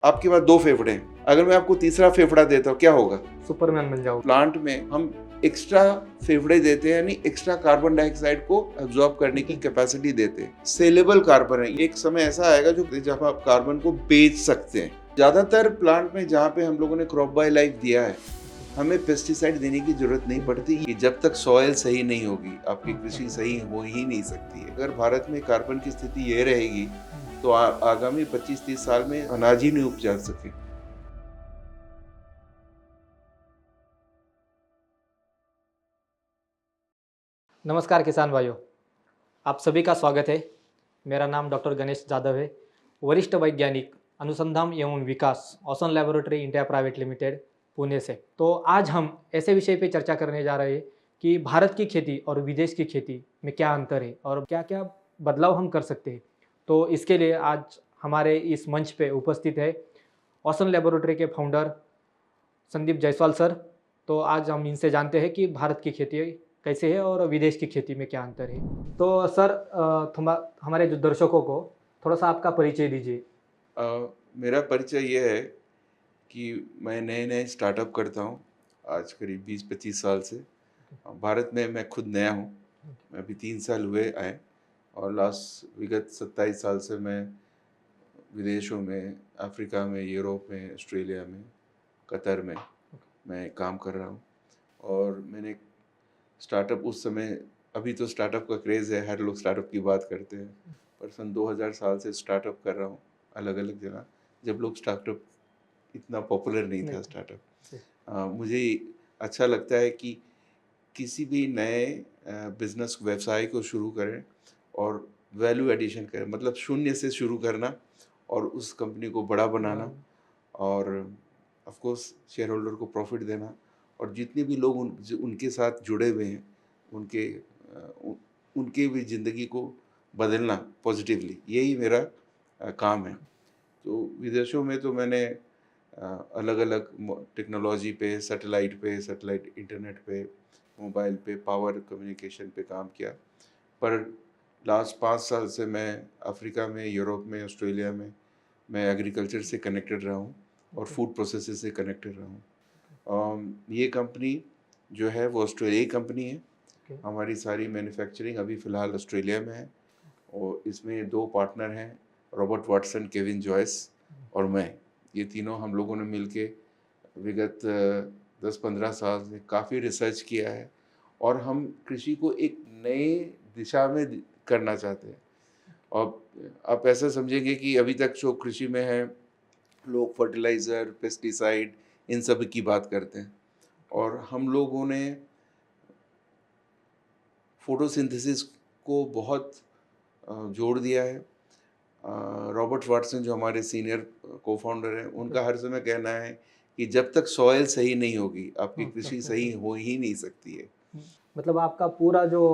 आपके पास 2 फेफड़े हैं, अगर मैं आपको तीसरा फेफड़ा देता हूँ क्या होगा? सुपरमैन बन जाओ। प्लांट में हम एक्स्ट्रा फेफड़े देते हैं, यानी एक्स्ट्रा कार्बन डाइऑक्साइड को एब्जॉर्ब करने की कैपेसिटी देते हैं। सेलेबल कार्बन है, एक समय ऐसा आएगा जब आप कार्बन को बेच सकते हैं। ज्यादातर प्लांट में जहाँ पे हम लोगों ने क्रॉप बाय लाइफ दिया है, हमें पेस्टिसाइड देने की जरूरत नहीं पड़ती कि जब तक सॉइल सही नहीं होगी आपकी कृषि सही हो ही नहीं सकती है। अगर भारत में कार्बन की स्थिति ये रहेगी तो आगामी 25-30 साल में अनाज ही नहीं उपजा सके। नमस्कार किसान भाइयों, आप सभी का स्वागत है। मेरा नाम डॉक्टर गणेश जाधव है, वरिष्ठ वैज्ञानिक अनुसंधान एवं विकास ocean laboratory India private limited Pune से। तो आज हम ऐसे विषय पे चर्चा करने जा रहे हैं कि भारत की खेती और विदेश की खेती में क्या अंतर है और क्या क्या बदलाव हम कर सकते हैं। तो इसके लिए आज हमारे इस मंच पे उपस्थित है ओसन लैबोरेटरी के फाउंडर संदीप जायसवाल सर। तो आज हम इनसे जानते हैं कि भारत की खेती कैसे है और विदेश की खेती में क्या अंतर है। तो सर हमारे जो दर्शकों को थोड़ा सा आपका परिचय दीजिए। मेरा परिचय ये है कि मैं नए नए स्टार्टअप करता हूँ आज करीब 20-25 साल से। भारत में मैं खुद नया हूँ, मैं अभी 3 साल हुए आए और विगत 27 साल से मैं विदेशों में, अफ्रीका में, यूरोप में, ऑस्ट्रेलिया में, कतर में मैं काम कर रहा हूँ। और मैंने स्टार्टअप उस समय, अभी तो स्टार्टअप का क्रेज़ है, हर लोग स्टार्टअप की बात करते हैं, पर सन 2000 साल से स्टार्टअप कर रहा हूँ अलग अलग जगह, जब लोग स्टार्टअप इतना पॉपुलर नहीं था स्टार्टअप। मुझे अच्छा लगता है कि किसी भी नए बिजनेस व्यवसाय को शुरू करें और वैल्यू एडिशन करें, मतलब शून्य से शुरू करना और उस कंपनी को बड़ा बनाना और ऑफ कोर्स शेयर होल्डर को प्रॉफिट देना और जितने भी लोग उनके साथ जुड़े हुए हैं उनके भी ज़िंदगी को बदलना पॉजिटिवली, यही मेरा काम है। तो विदेशों में तो मैंने अलग अलग टेक्नोलॉजी पे, सैटेलाइट इंटरनेट पे, मोबाइल पे, पावर कम्युनिकेशन पे काम किया, पर लास्ट 5 साल से मैं अफ्रीका में, यूरोप में, ऑस्ट्रेलिया में मैं एग्रीकल्चर से कनेक्टेड रहा हूँ और फूड प्रोसेसेस से कनेक्टेड रहा हूँ। ये कंपनी जो है वो ऑस्ट्रेलियाई कंपनी है। हमारी सारी मैन्युफैक्चरिंग अभी फ़िलहाल ऑस्ट्रेलिया में है और इसमें 2 पार्टनर हैं, रॉबर्ट वाटसन, केविन जॉयस और मैं। ये तीनों हम लोगों ने मिलके विगत 10-15 साल से काफ़ी रिसर्च किया है और हम कृषि को एक नए दिशा में करना चाहते हैं। और आप ऐसा समझेंगे कि अभी तक जो कृषि में है, लोग फर्टिलाइज़र, पेस्टिसाइड इन सब की बात करते हैं और हम लोगों ने फोटोसिंथेसिस को बहुत जोड़ दिया है। रॉबर्ट वाटसन जो हमारे सीनियर को-फाउंडर हैं, उनका हर समय कहना है कि जब तक सॉइल सही नहीं होगी, आपकी कृषि सही हो ही नहीं सकती है। मतलब आपका पूरा जो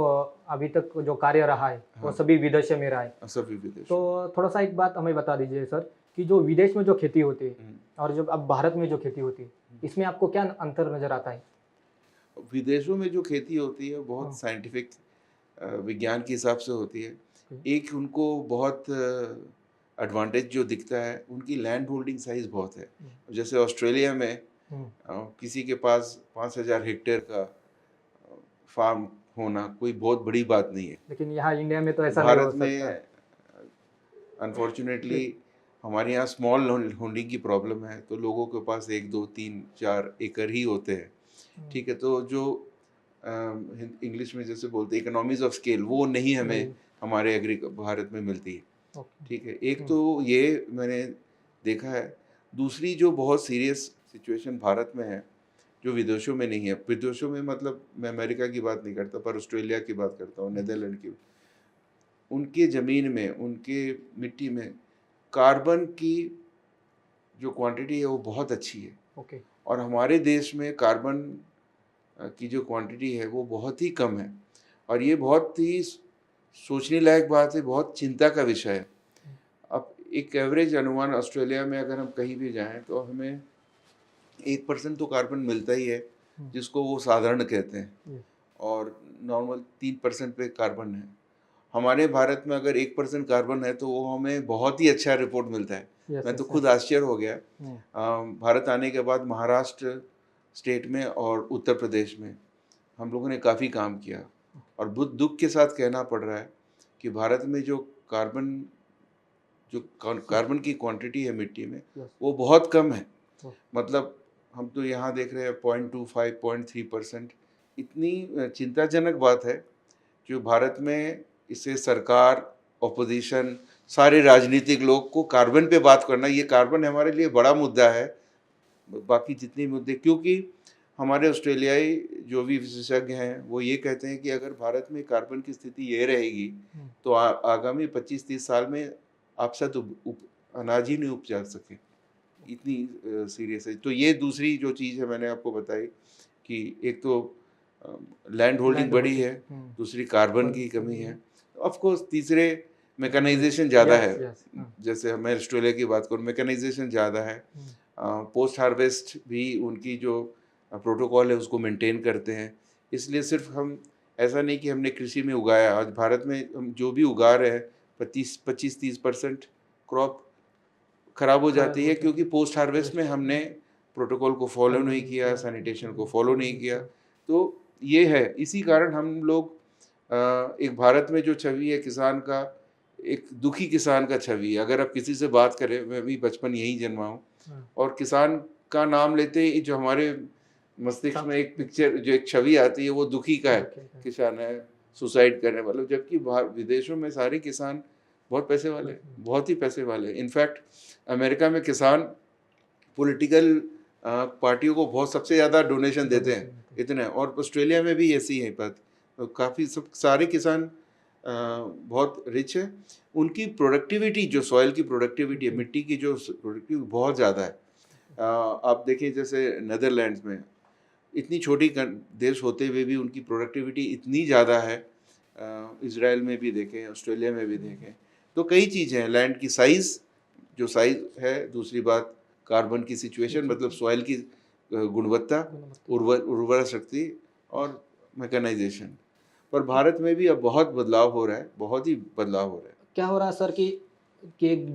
अभी तक जो कार्य रहा है वो सभी विदेशों में रहा है। सभी विदेश। तो थोड़ा सा एक बात हमें बता दीजिए सर कि जो विदेश में जो खेती होती है और जब अब भारत में जो खेती होती है, इसमें आपको क्या अंतर नजर आता है? विदेशों में जो खेती होती है बहुत साइंटिफिक विज्ञान के हिसाब से होती है। एक उनको बहुत एडवांटेज जो दिखता है, उनकी लैंड होल्डिंग साइज़ बहुत है। जैसे ऑस्ट्रेलिया में किसी के पास 5000 हेक्टेयर का फार्म होना कोई बहुत बड़ी बात नहीं है। लेकिन यहाँ इंडिया में तो ऐसा नहीं हो भारत सकता। में अनफॉर्चुनेटली हमारे यहाँ स्मॉल होल्डिंग की प्रॉब्लम है, तो लोगों के पास 1, 2, 3, 4 एकड़ ही होते हैं। ठीक है, तो जो इंग्लिश में जैसे बोलते हैं इकोनॉमीज ऑफ स्केल, वो नहीं हमें हमारे भारत में मिलती है। ठीक है, एक तो ये मैंने देखा है। दूसरी जो बहुत सीरियस सिचुएशन भारत में है, जो विदेशों में नहीं है, विदेशों में मतलब मैं अमेरिका की बात नहीं करता, पर ऑस्ट्रेलिया की बात करता हूँ, नीदरलैंड की। उनके ज़मीन में, उनके मिट्टी में कार्बन की जो क्वांटिटी है वो बहुत अच्छी है। और हमारे देश में कार्बन की जो क्वांटिटी है वो बहुत ही कम है और ये बहुत ही सोचने लायक बात है, बहुत चिंता का विषय है। अब एक एवरेज अनुमान ऑस्ट्रेलिया में अगर हम कहीं भी जाएं तो हमें 1% तो कार्बन मिलता ही है, जिसको वो साधारण कहते हैं, और नॉर्मल 3% पे कार्बन है। हमारे भारत में अगर 1% कार्बन है तो वो हमें बहुत ही अच्छा रिपोर्ट मिलता है। यस, मैं तो यस, खुद आश्चर्य हो गया। हम्म, भारत आने के बाद महाराष्ट्र स्टेट में और उत्तर प्रदेश में हम लोगों ने काफ़ी काम किया, और बहुत दुख के साथ कहना पड़ रहा है कि भारत में जो कार्बन की क्वांटिटी है मिट्टी में, यस, वो बहुत कम है। ओ, मतलब हम तो यहाँ देख रहे हैं 0.25 0.3%। इतनी चिंताजनक बात है जो भारत में, इससे सरकार, ऑपोजिशन, सारे राजनीतिक लोग को कार्बन पे बात करना, ये कार्बन हमारे लिए बड़ा मुद्दा है। बाकी जितने मुद्दे, क्योंकि हमारे ऑस्ट्रेलियाई जो भी विशेषज्ञ हैं वो ये कहते हैं कि अगर भारत में कार्बन की स्थिति ये रहेगी हम्म, तो आगामी 25-30 साल में आप शायद अनाज ही नहीं उपजा सके, इतनी सीरियस है। तो ये दूसरी जो चीज़ है मैंने आपको बताई कि एक तो लैंड होल्डिंग लैंड बड़ी होल्डिंग, है, दूसरी कार्बन की कौन- कमी है, ऑफ कोर्स तीसरे मैकेनाइजेशन ज़्यादा है। यस, यस, हाँ, जैसे मैं ऑस्ट्रेलिया की बात करूँ, मैकेनाइजेशन ज़्यादा है। पोस्ट हार्वेस्ट भी उनकी जो प्रोटोकॉल है उसको मेंटेन करते हैं। इसलिए सिर्फ हम, ऐसा नहीं कि हमने कृषि में उगाया, आज भारत में हम जो भी उगा रहे हैं 25-30% क्रॉप खराब हो खराब जाती हो है, जाती क्योंकि है, पोस्ट हार्वेस्ट में हमने प्रोटोकॉल को फॉलो नहीं किया, सैनिटेशन को फॉलो नहीं किया। तो ये है, इसी कारण हम लोग एक भारत में जो छवि है किसान का, एक दुखी किसान का छवि है। अगर आप किसी से बात करें, मैं भी बचपन यहीं जन्मा हूँ, हाँ, और किसान का नाम लेते ही जो हमारे मस्तिष्क में एक पिक्चर, जो एक छवि आती है वो दुखी का है, किसान है, सुसाइड करने वाला। जबकि विदेशों में सारे किसान बहुत पैसे वाले हैं, बहुत ही पैसे वाले हैं। इनफैक्ट अमेरिका में किसान पॉलिटिकल पार्टियों को बहुत सबसे ज़्यादा डोनेशन देते हैं, इतने। और ऑस्ट्रेलिया में भी ऐसी है बात, तो काफ़ी सब सारे किसान बहुत रिच है। उनकी प्रोडक्टिविटी, जो सॉइल की प्रोडक्टिविटी है, मिट्टी की जो प्रोडक्टिविटी बहुत ज़्यादा है। आप देखिए जैसे नीदरलैंड्स में, इतनी छोटी देश होते हुए भी उनकी प्रोडक्टिविटी इतनी ज़्यादा है। इजराइल में भी देखें, ऑस्ट्रेलिया में भी देखें, तो कई चीज़ें हैं। लैंड की साइज़, जो साइज़ है, दूसरी बात कार्बन की सिचुएशन, मतलब सॉइल की गुणवत्ता, उर्वरा शक्ति, और मैकेनाइजेशन। पर भारत में भी अब बहुत बदलाव हो रहा है, बहुत ही बदलाव हो रहा है। क्या हो रहा है सर कि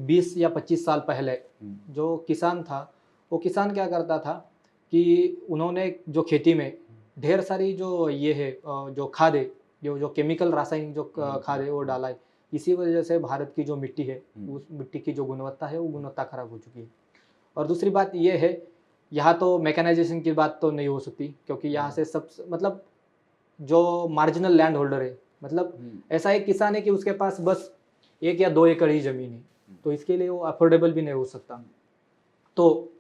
20 या 25 साल पहले जो किसान था, वो किसान क्या करता था कि उन्होंने जो खेती में ढेर सारी जो ये है जो खाद है, जो केमिकल रासायनिक जो खाद है वो डाला है। इसी वजह से भारत की जो मिट्टी है, उस मिट्टी की जो गुणवत्ता है वो गुणवत्ता खराब हो चुकी है। और दूसरी बात ये है, यहाँ तो मैकेनाइजेशन की बात तो नहीं हो सकती, क्योंकि यहाँ से सब मतलब जो मार्जिनल लैंड होल्डर है, मतलब ऐसा एक किसान है कि उसके पास बस 1 या 2 एकड़ ही जमीन है, तो इसके लिए वो अफोर्डेबल भी नहीं हो सकता। तो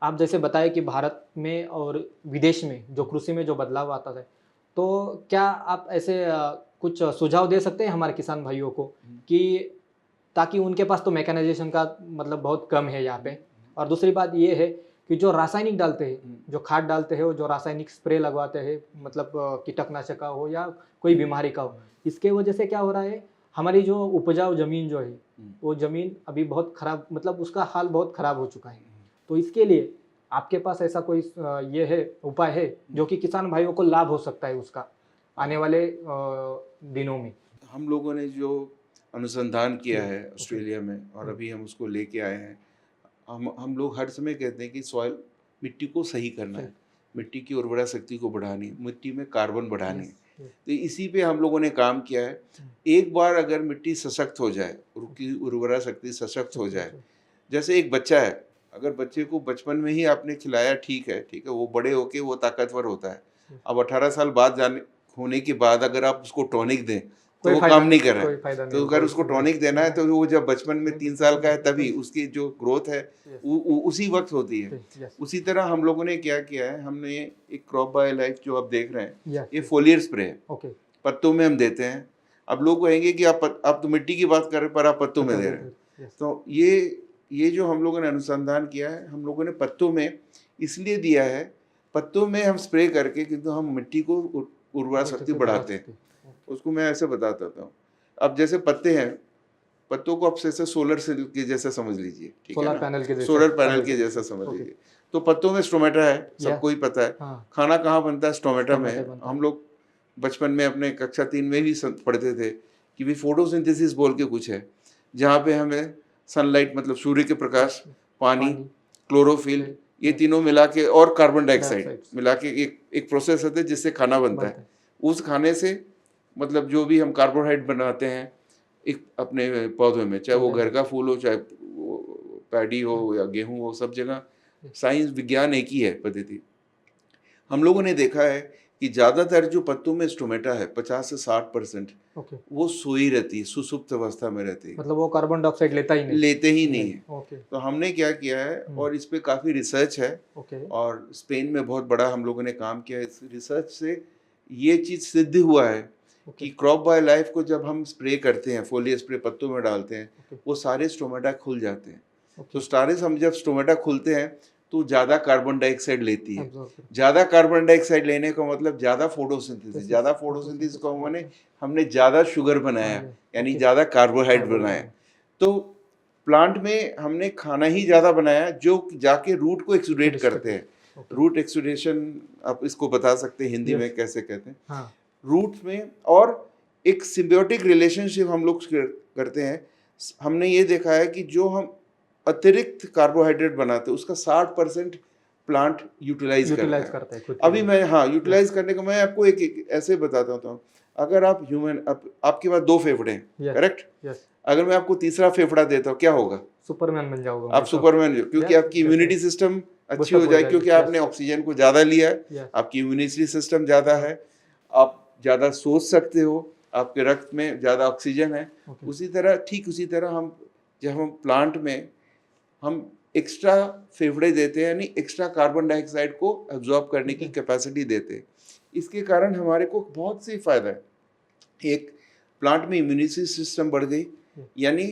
आप जैसे बताए कि भारत में और विदेश में जो कृषि में जो बदलाव आता है, तो क्या आप ऐसे कुछ सुझाव दे सकते हैं हमारे किसान भाइयों को कि ताकि उनके पास तो मैकेनाइजेशन का मतलब बहुत कम है यहाँ पे। और दूसरी बात ये है कि जो रासायनिक डालते हैं, जो खाद डालते हैं, वो जो रासायनिक स्प्रे लगवाते हैं, मतलब कीटकनाशक का हो या कोई बीमारी का हो, इसके वजह से क्या हो रहा है, हमारी जो उपजाऊ ज़मीन जो है, वो ज़मीन अभी बहुत ख़राब, मतलब उसका हाल बहुत ख़राब हो चुका है। तो इसके लिए आपके पास ऐसा कोई ये है, उपाय है जो कि किसान भाइयों को लाभ हो सकता है उसका आने वाले दिनों में? हम लोगों ने जो अनुसंधान किया है ऑस्ट्रेलिया में, और अभी हम उसको लेके आए हैं। हम लोग हर समय कहते हैं कि सॉइल, मिट्टी को सही करना है, मिट्टी की उर्वरा शक्ति को बढ़ानी है, मिट्टी में कार्बन बढ़ानी है। तो इसी पे हम लोगों ने काम किया है। एक बार अगर मिट्टी सशक्त हो जाए, उसकी उर्वरा शक्ति सशक्त हो जाए, जैसे एक बच्चा है, अगर बच्चे को बचपन में ही आपने खिलाया, ठीक है, वो बड़े होके वो ताकतवर होता है। अब 18 साल बाद होने के बाद अगर आप उसको टॉनिक दें तो वो काम नहीं कर रहा है। तो अगर उसको टॉनिक देना है तो वो जब बचपन में 3 साल का है तभी उसकी जो ग्रोथ है उसी वक्त होती है। उसी तरह हम लोगों ने क्या किया है, हमने एक क्रॉप बायो लाइफ जो आप देख रहे हैं, ये फोलियर स्प्रे है, पत्तों में हम देते हैं। अब लोग कहेंगे कि आप तो मिट्टी की बात कर रहे हैं पर आप पत्तों में दे रहे हैं। तो ये जो हम लोगों ने अनुसंधान किया है, हम लोगों ने पत्तों में इसलिए दिया है, पत्तों में हम स्प्रे करके, किंतु हम मिट्टी को उर्वरा शक्ति बढ़ाते हैं। उसको मैं ऐसे बताता हूँ, अब जैसे पत्ते हैं, पत्तों को आप जैसे सोलर सेल के जैसा समझ लीजिए, ठीक है ना, सोलर पैनल के जैसा समझ लीजिए। तो पत्तों में स्टोमेटा है, सबको ही पता है। खाना कहाँ बनता है? स्टोमेटा में। हम लोग बचपन में अपने कक्षा 3 में भी पढ़ते थे कि भी फोटोसिंथेसिस बोल के कुछ है, जहाँ पे हमें सनलाइट मतलब सूर्य के प्रकाश, पानी, क्लोरोफिल, ये तीनों मिला के और कार्बन डाइऑक्साइड मिला के एक प्रोसेस होता है जिससे खाना बनता है। उस खाने से मतलब जो भी हम कार्बोहाइड्रेट बनाते हैं एक अपने पौधों में, चाहे वो घर का फूल हो, चाहे पैडी हो या गेहूं हो, सब जगह साइंस विज्ञान एक ही है पद्धति। हम लोगों ने देखा है कि ज़्यादातर जो पत्तों में स्टोमेटा है 50 से 60% वो सोई रहती है, सुसुप्त अवस्था में रहती है, मतलब वो कार्बन डाइऑक्साइड लेते ही नहीं है। तो हमने क्या किया है, और इस पे काफ़ी रिसर्च है, और स्पेन में बहुत बड़ा हम लोगों ने काम किया है। इस रिसर्च से ये चीज़ सिद्ध हुआ है कि क्रॉप बाय लाइफ को जब हम स्प्रे करते हैं, फोलियर स्प्रे पत्तों में डालते हैं, वो सारे स्टोमेटा खुल जाते हैं। तो सारे हम जब स्टोमेटा खुलते हैं तो ज़्यादा कार्बन डाइऑक्साइड लेती है। ज़्यादा कार्बन डाइऑक्साइड लेने का मतलब ज़्यादा फोटोसिंथेसिस, ज़्यादा फोटोसिंथेसिस को हमने ज़्यादा शुगर बनाया, यानी ज़्यादा कार्बोहाइड्रेट बनाया। तो प्लांट में हमने खाना ही ज़्यादा बनाया जो जाके रूट को एक्सुडेट करते हैं। रूट एक्सुडेशन आप इसको बता सकते हैं हिंदी में कैसे कहते हैं, रूट में। और एक सिम्बियोटिक रिलेशनशिप हम लोग करते हैं। हमने ये देखा है कि जो हम अतिरिक्त कार्बोहाइड्रेट बनाते हैं उसका 60% प्लांट यूटिलाइज करता है। अभी मैं यूटिलाइज करने का मैं आपको एक ऐसे बताता हूँ। अगर आप आपके पास 2 फेफड़े हैं, करेक्ट? अगर मैं आपको तीसरा फेफड़ा देता हूँ क्या होगा? सुपरमैन बन जाओगे आप, सुपरमैन, क्योंकि आपकी इम्यूनिटी सिस्टम अच्छी हो जाएगी, क्योंकि आपने ऑक्सीजन को ज्यादा लिया है, आपकी इम्यूनिटी सिस्टम ज्यादा है, आप ज्यादा सोच सकते हो, आपके रक्त में ज्यादा ऑक्सीजन है। उसी तरह हम जब हम प्लांट में हम एक्स्ट्रा फेफड़े देते हैं, यानी एक्स्ट्रा कार्बन डाइऑक्साइड को एब्जॉर्ब करने की कैपेसिटी देते हैं। इसके कारण हमारे को बहुत सी फायदा है। एक, प्लांट में इम्यूनिटी सिस्टम बढ़ गई, यानी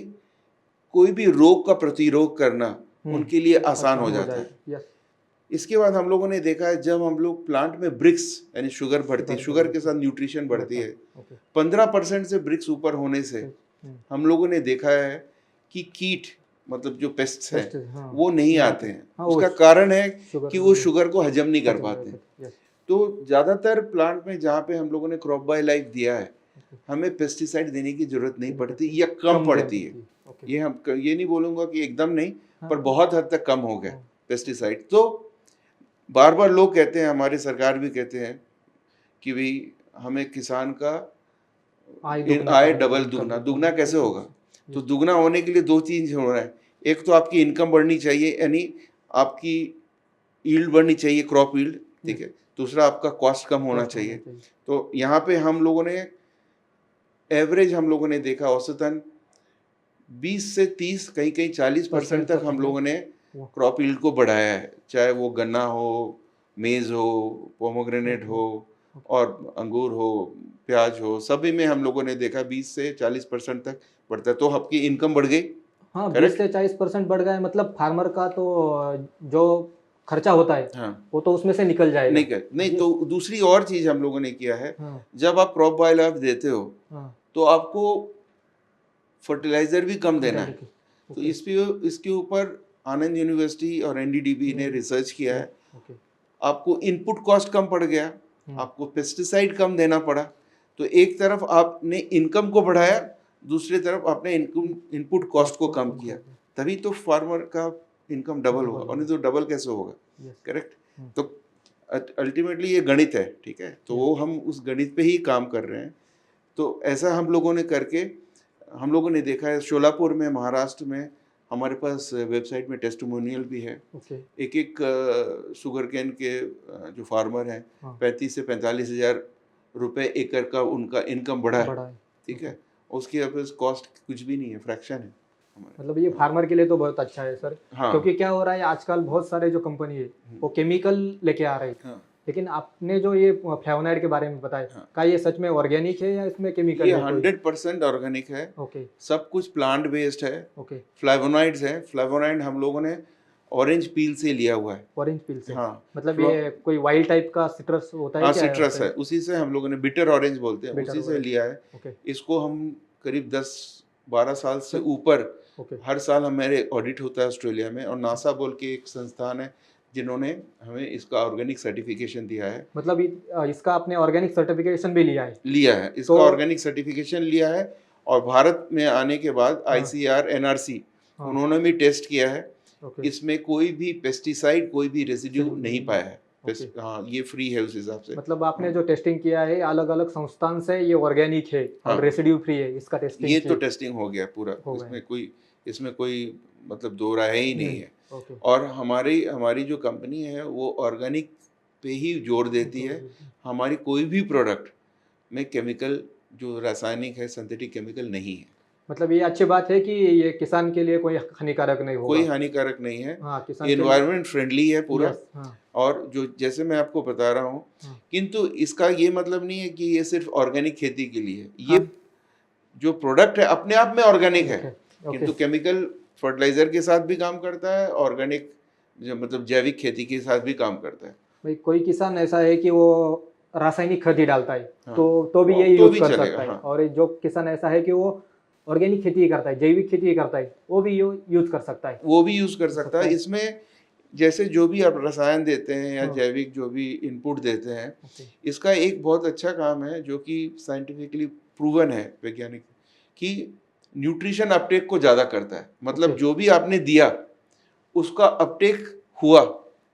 कोई भी रोग का प्रतिरोध करना उनके लिए आसान हो जाता है। इसके बाद हम लोगों ने देखा है जब हम लोग प्लांट में ब्रिक्स यानी शुगर बढ़ती है, शुगर के साथ न्यूट्रिशन बढ़ती है, 15% से ब्रिक्स ऊपर होने से हम लोगों ने देखा है कि कीट मतलब जो पेस्ट्स हैं वो नहीं आते हैं। उसका कारण है कि वो शुगर को हजम नहीं कर पाते। तो ज़्यादातर प्लांट में जहाँ पे हम लोगों ने क्रॉप बाय लाइफ दिया है, हमें पेस्टिसाइड देने की जरूरत नहीं पड़ती या कम पड़ती है। ये नहीं बोलूँगा कि एकदम नहीं, पर बहुत हद तक कम हो गया पेस्टिसाइड। तो बार बार लोग कहते हैं, हमारी सरकार भी कहते हैं कि भाई हमें किसान का आय डबल दुगना कैसे होगा? तो दुगना होने के लिए 2 चीज हो रहा है। एक तो आपकी इनकम बढ़नी चाहिए, यानी आपकी यील्ड बढ़नी चाहिए, क्रॉप यील्ड, ठीक है। दूसरा आपका कॉस्ट कम होना चाहिए। तो यहाँ पे हम लोगों ने एवरेज हम लोगों ने देखा औसतन 20 से 30 कहीं कहीं 40% तक हम लोगों ने क्रॉप यील्ड को बढ़ाया है। चाहे वो गन्ना हो, मेज हो, पोमोग्रेनेट हो और अंगूर हो, प्याज हो, सभी में हम लोगों ने देखा 20 से 40% तक बढ़ता है। तो आपकी इनकम बढ़ गई। 20 से 40% बढ़ गया, मतलब फार्मर का तो जो खर्चा होता है वो तो उसमें से निकल जाएगा। नहीं तो दूसरी और चीज हम लोगों ने किया है, जब आप क्रॉप बाय लाइफ देते हो तो आपको फर्टिलाइजर भी कम देना है। तो इसके ऊपर आनंद यूनिवर्सिटी और एनडीडीबी ने रिसर्च किया है। आपको इनपुट कॉस्ट कम पड़ गया, आपको पेस्टिसाइड कम देना पड़ा। तो एक तरफ आपने इनकम को बढ़ाया, दूसरी तरफ आपने इनपुट कॉस्ट को कम किया, तभी तो फार्मर का इनकम डबल होगा। और नहीं तो डबल कैसे होगा? करेक्ट। तो अल्टीमेटली ये गणित है, ठीक है। तो वो हम उस गणित पे ही काम कर रहे हैं। तो ऐसा हम लोगों ने करके हम लोगों ने देखा है, शोलापुर में, महाराष्ट्र में हमारे पास वेबसाइट में टेस्टिमोनियल भी है। एक शुगर केन के जो फार्मर हैं 35 से 45 हज़ार रुपये एकड़ का उनका इनकम बढ़ा है, ठीक है। उसकी कॉस्ट कुछ भी नहीं है, फ्रैक्शन है। मतलब ये फार्मर के लिए तो बहुत अच्छा है सर। क्योंकि क्या हो रहा है आजकल, बहुत सारे जो कंपनी है वो केमिकल लेके आ रही है, लेकिन आपने जो ये फ्लेवोनॉइड के बारे में बताया, क्या ये सच में ऑर्गेनिक है या इसमें केमिकल है? 100% ऑर्गेनिक है। सब कुछ प्लांट बेस्ड है। फ्लेवोनॉइड्स है। फ्लेवोनॉइड हम लोगों ने ऑरेंज पील से लिया हुआ है। ऑरेंज पील से? मतलब ये कोई वाइल्ड टाइप का सिट्रस होता है? सिट्रस है, उसी से हम लोगों ने, बिटर ऑरेंज बोलते हैं, उसी से लिया है। इसको हम करीब 10-12 साल से ऊपर हर साल हमारे ऑडिट होता है ऑस्ट्रेलिया में, और नासा बोल के एक संस्थान है जिन्होंने हमें इसका ऑर्गेनिक सर्टिफिकेशन दिया है। मतलब इसका आपने ऑर्गेनिक सर्टिफिकेशन भी लिया है? इसका ऑर्गेनिक सर्टिफिकेशन लिया है। और भारत में आने के बाद हाँ। ICAR NRC हाँ। उन्होंने भी टेस्ट किया है, ओके। इसमें कोई भी पेस्टिसाइड कोई भी रेसिड्यू Residue नहीं नहीं पाया है। ओके। हाँ, ये फ्री है उस हिसाब से। मतलब आपने जो टेस्टिंग किया है अलग अलग संस्थान से, ये ऑर्गेनिक है हाँ। और रेसिड्यू फ्री है, इसका टेस्टिंग ये की तो टेस्टिंग हो गया पूरा, हो गया। इसमें कोई मतलब दो राय ही नहीं है। ओके। और हमारी हमारी जो कंपनी है वो ऑर्गेनिक पे ही जोर देती है। हमारी कोई भी प्रोडक्ट में केमिकल, जो रासायनिक है, सिंथेटिक केमिकल नहीं है। मतलब ये अच्छी बात है कि ये किसान के लिए कोई हानिकारक नहीं होगा। कोई हानिकारक नहीं है, हाँ, किसान ये के लिए। एनवायरनमेंट फ्रेंडली है पूरा। यस, हाँ, और जो जैसे मैं आपको बता रहा हूँ, हाँ। किंतु इसका ये मतलब नहीं है कि ये सिर्फ ऑर्गेनिक खेती के लिए है। हाँ। ये जो प्रोडक्ट है अपने आप में ऑर्गेनिक है, ओके। किंतु केमिकल फर्टिलाइजर के साथ भी काम करता है, ऑर्गेनिक जो मतलब जैविक खेती के साथ भी काम करता है। भाई कोई किसान ऐसा है कि वो रासायनिक खाद ही डालता है, हाँ। तो भी ये तो यूज भी कर चलेगा, सकता है। हाँ। और जो किसान ऐसा है कि वो ऑर्गेनिक खेती ही करता है, जैविक खेती ही करता है, वो भी यूज कर सकता है। वो भी यूज कर सकता है। इसमें जैसे जो भी आप रसायन देते हैं या हाँ। जैविक जो भी इनपुट देते हैं, ओके। इसका एक बहुत अच्छा काम है जो कि साइंटिफिकली प्रूवन है, वैज्ञानिक, कि न्यूट्रिशन अपटेक को ज़्यादा करता है। मतलब ओके। जो भी आपने दिया उसका अपटेक हुआ,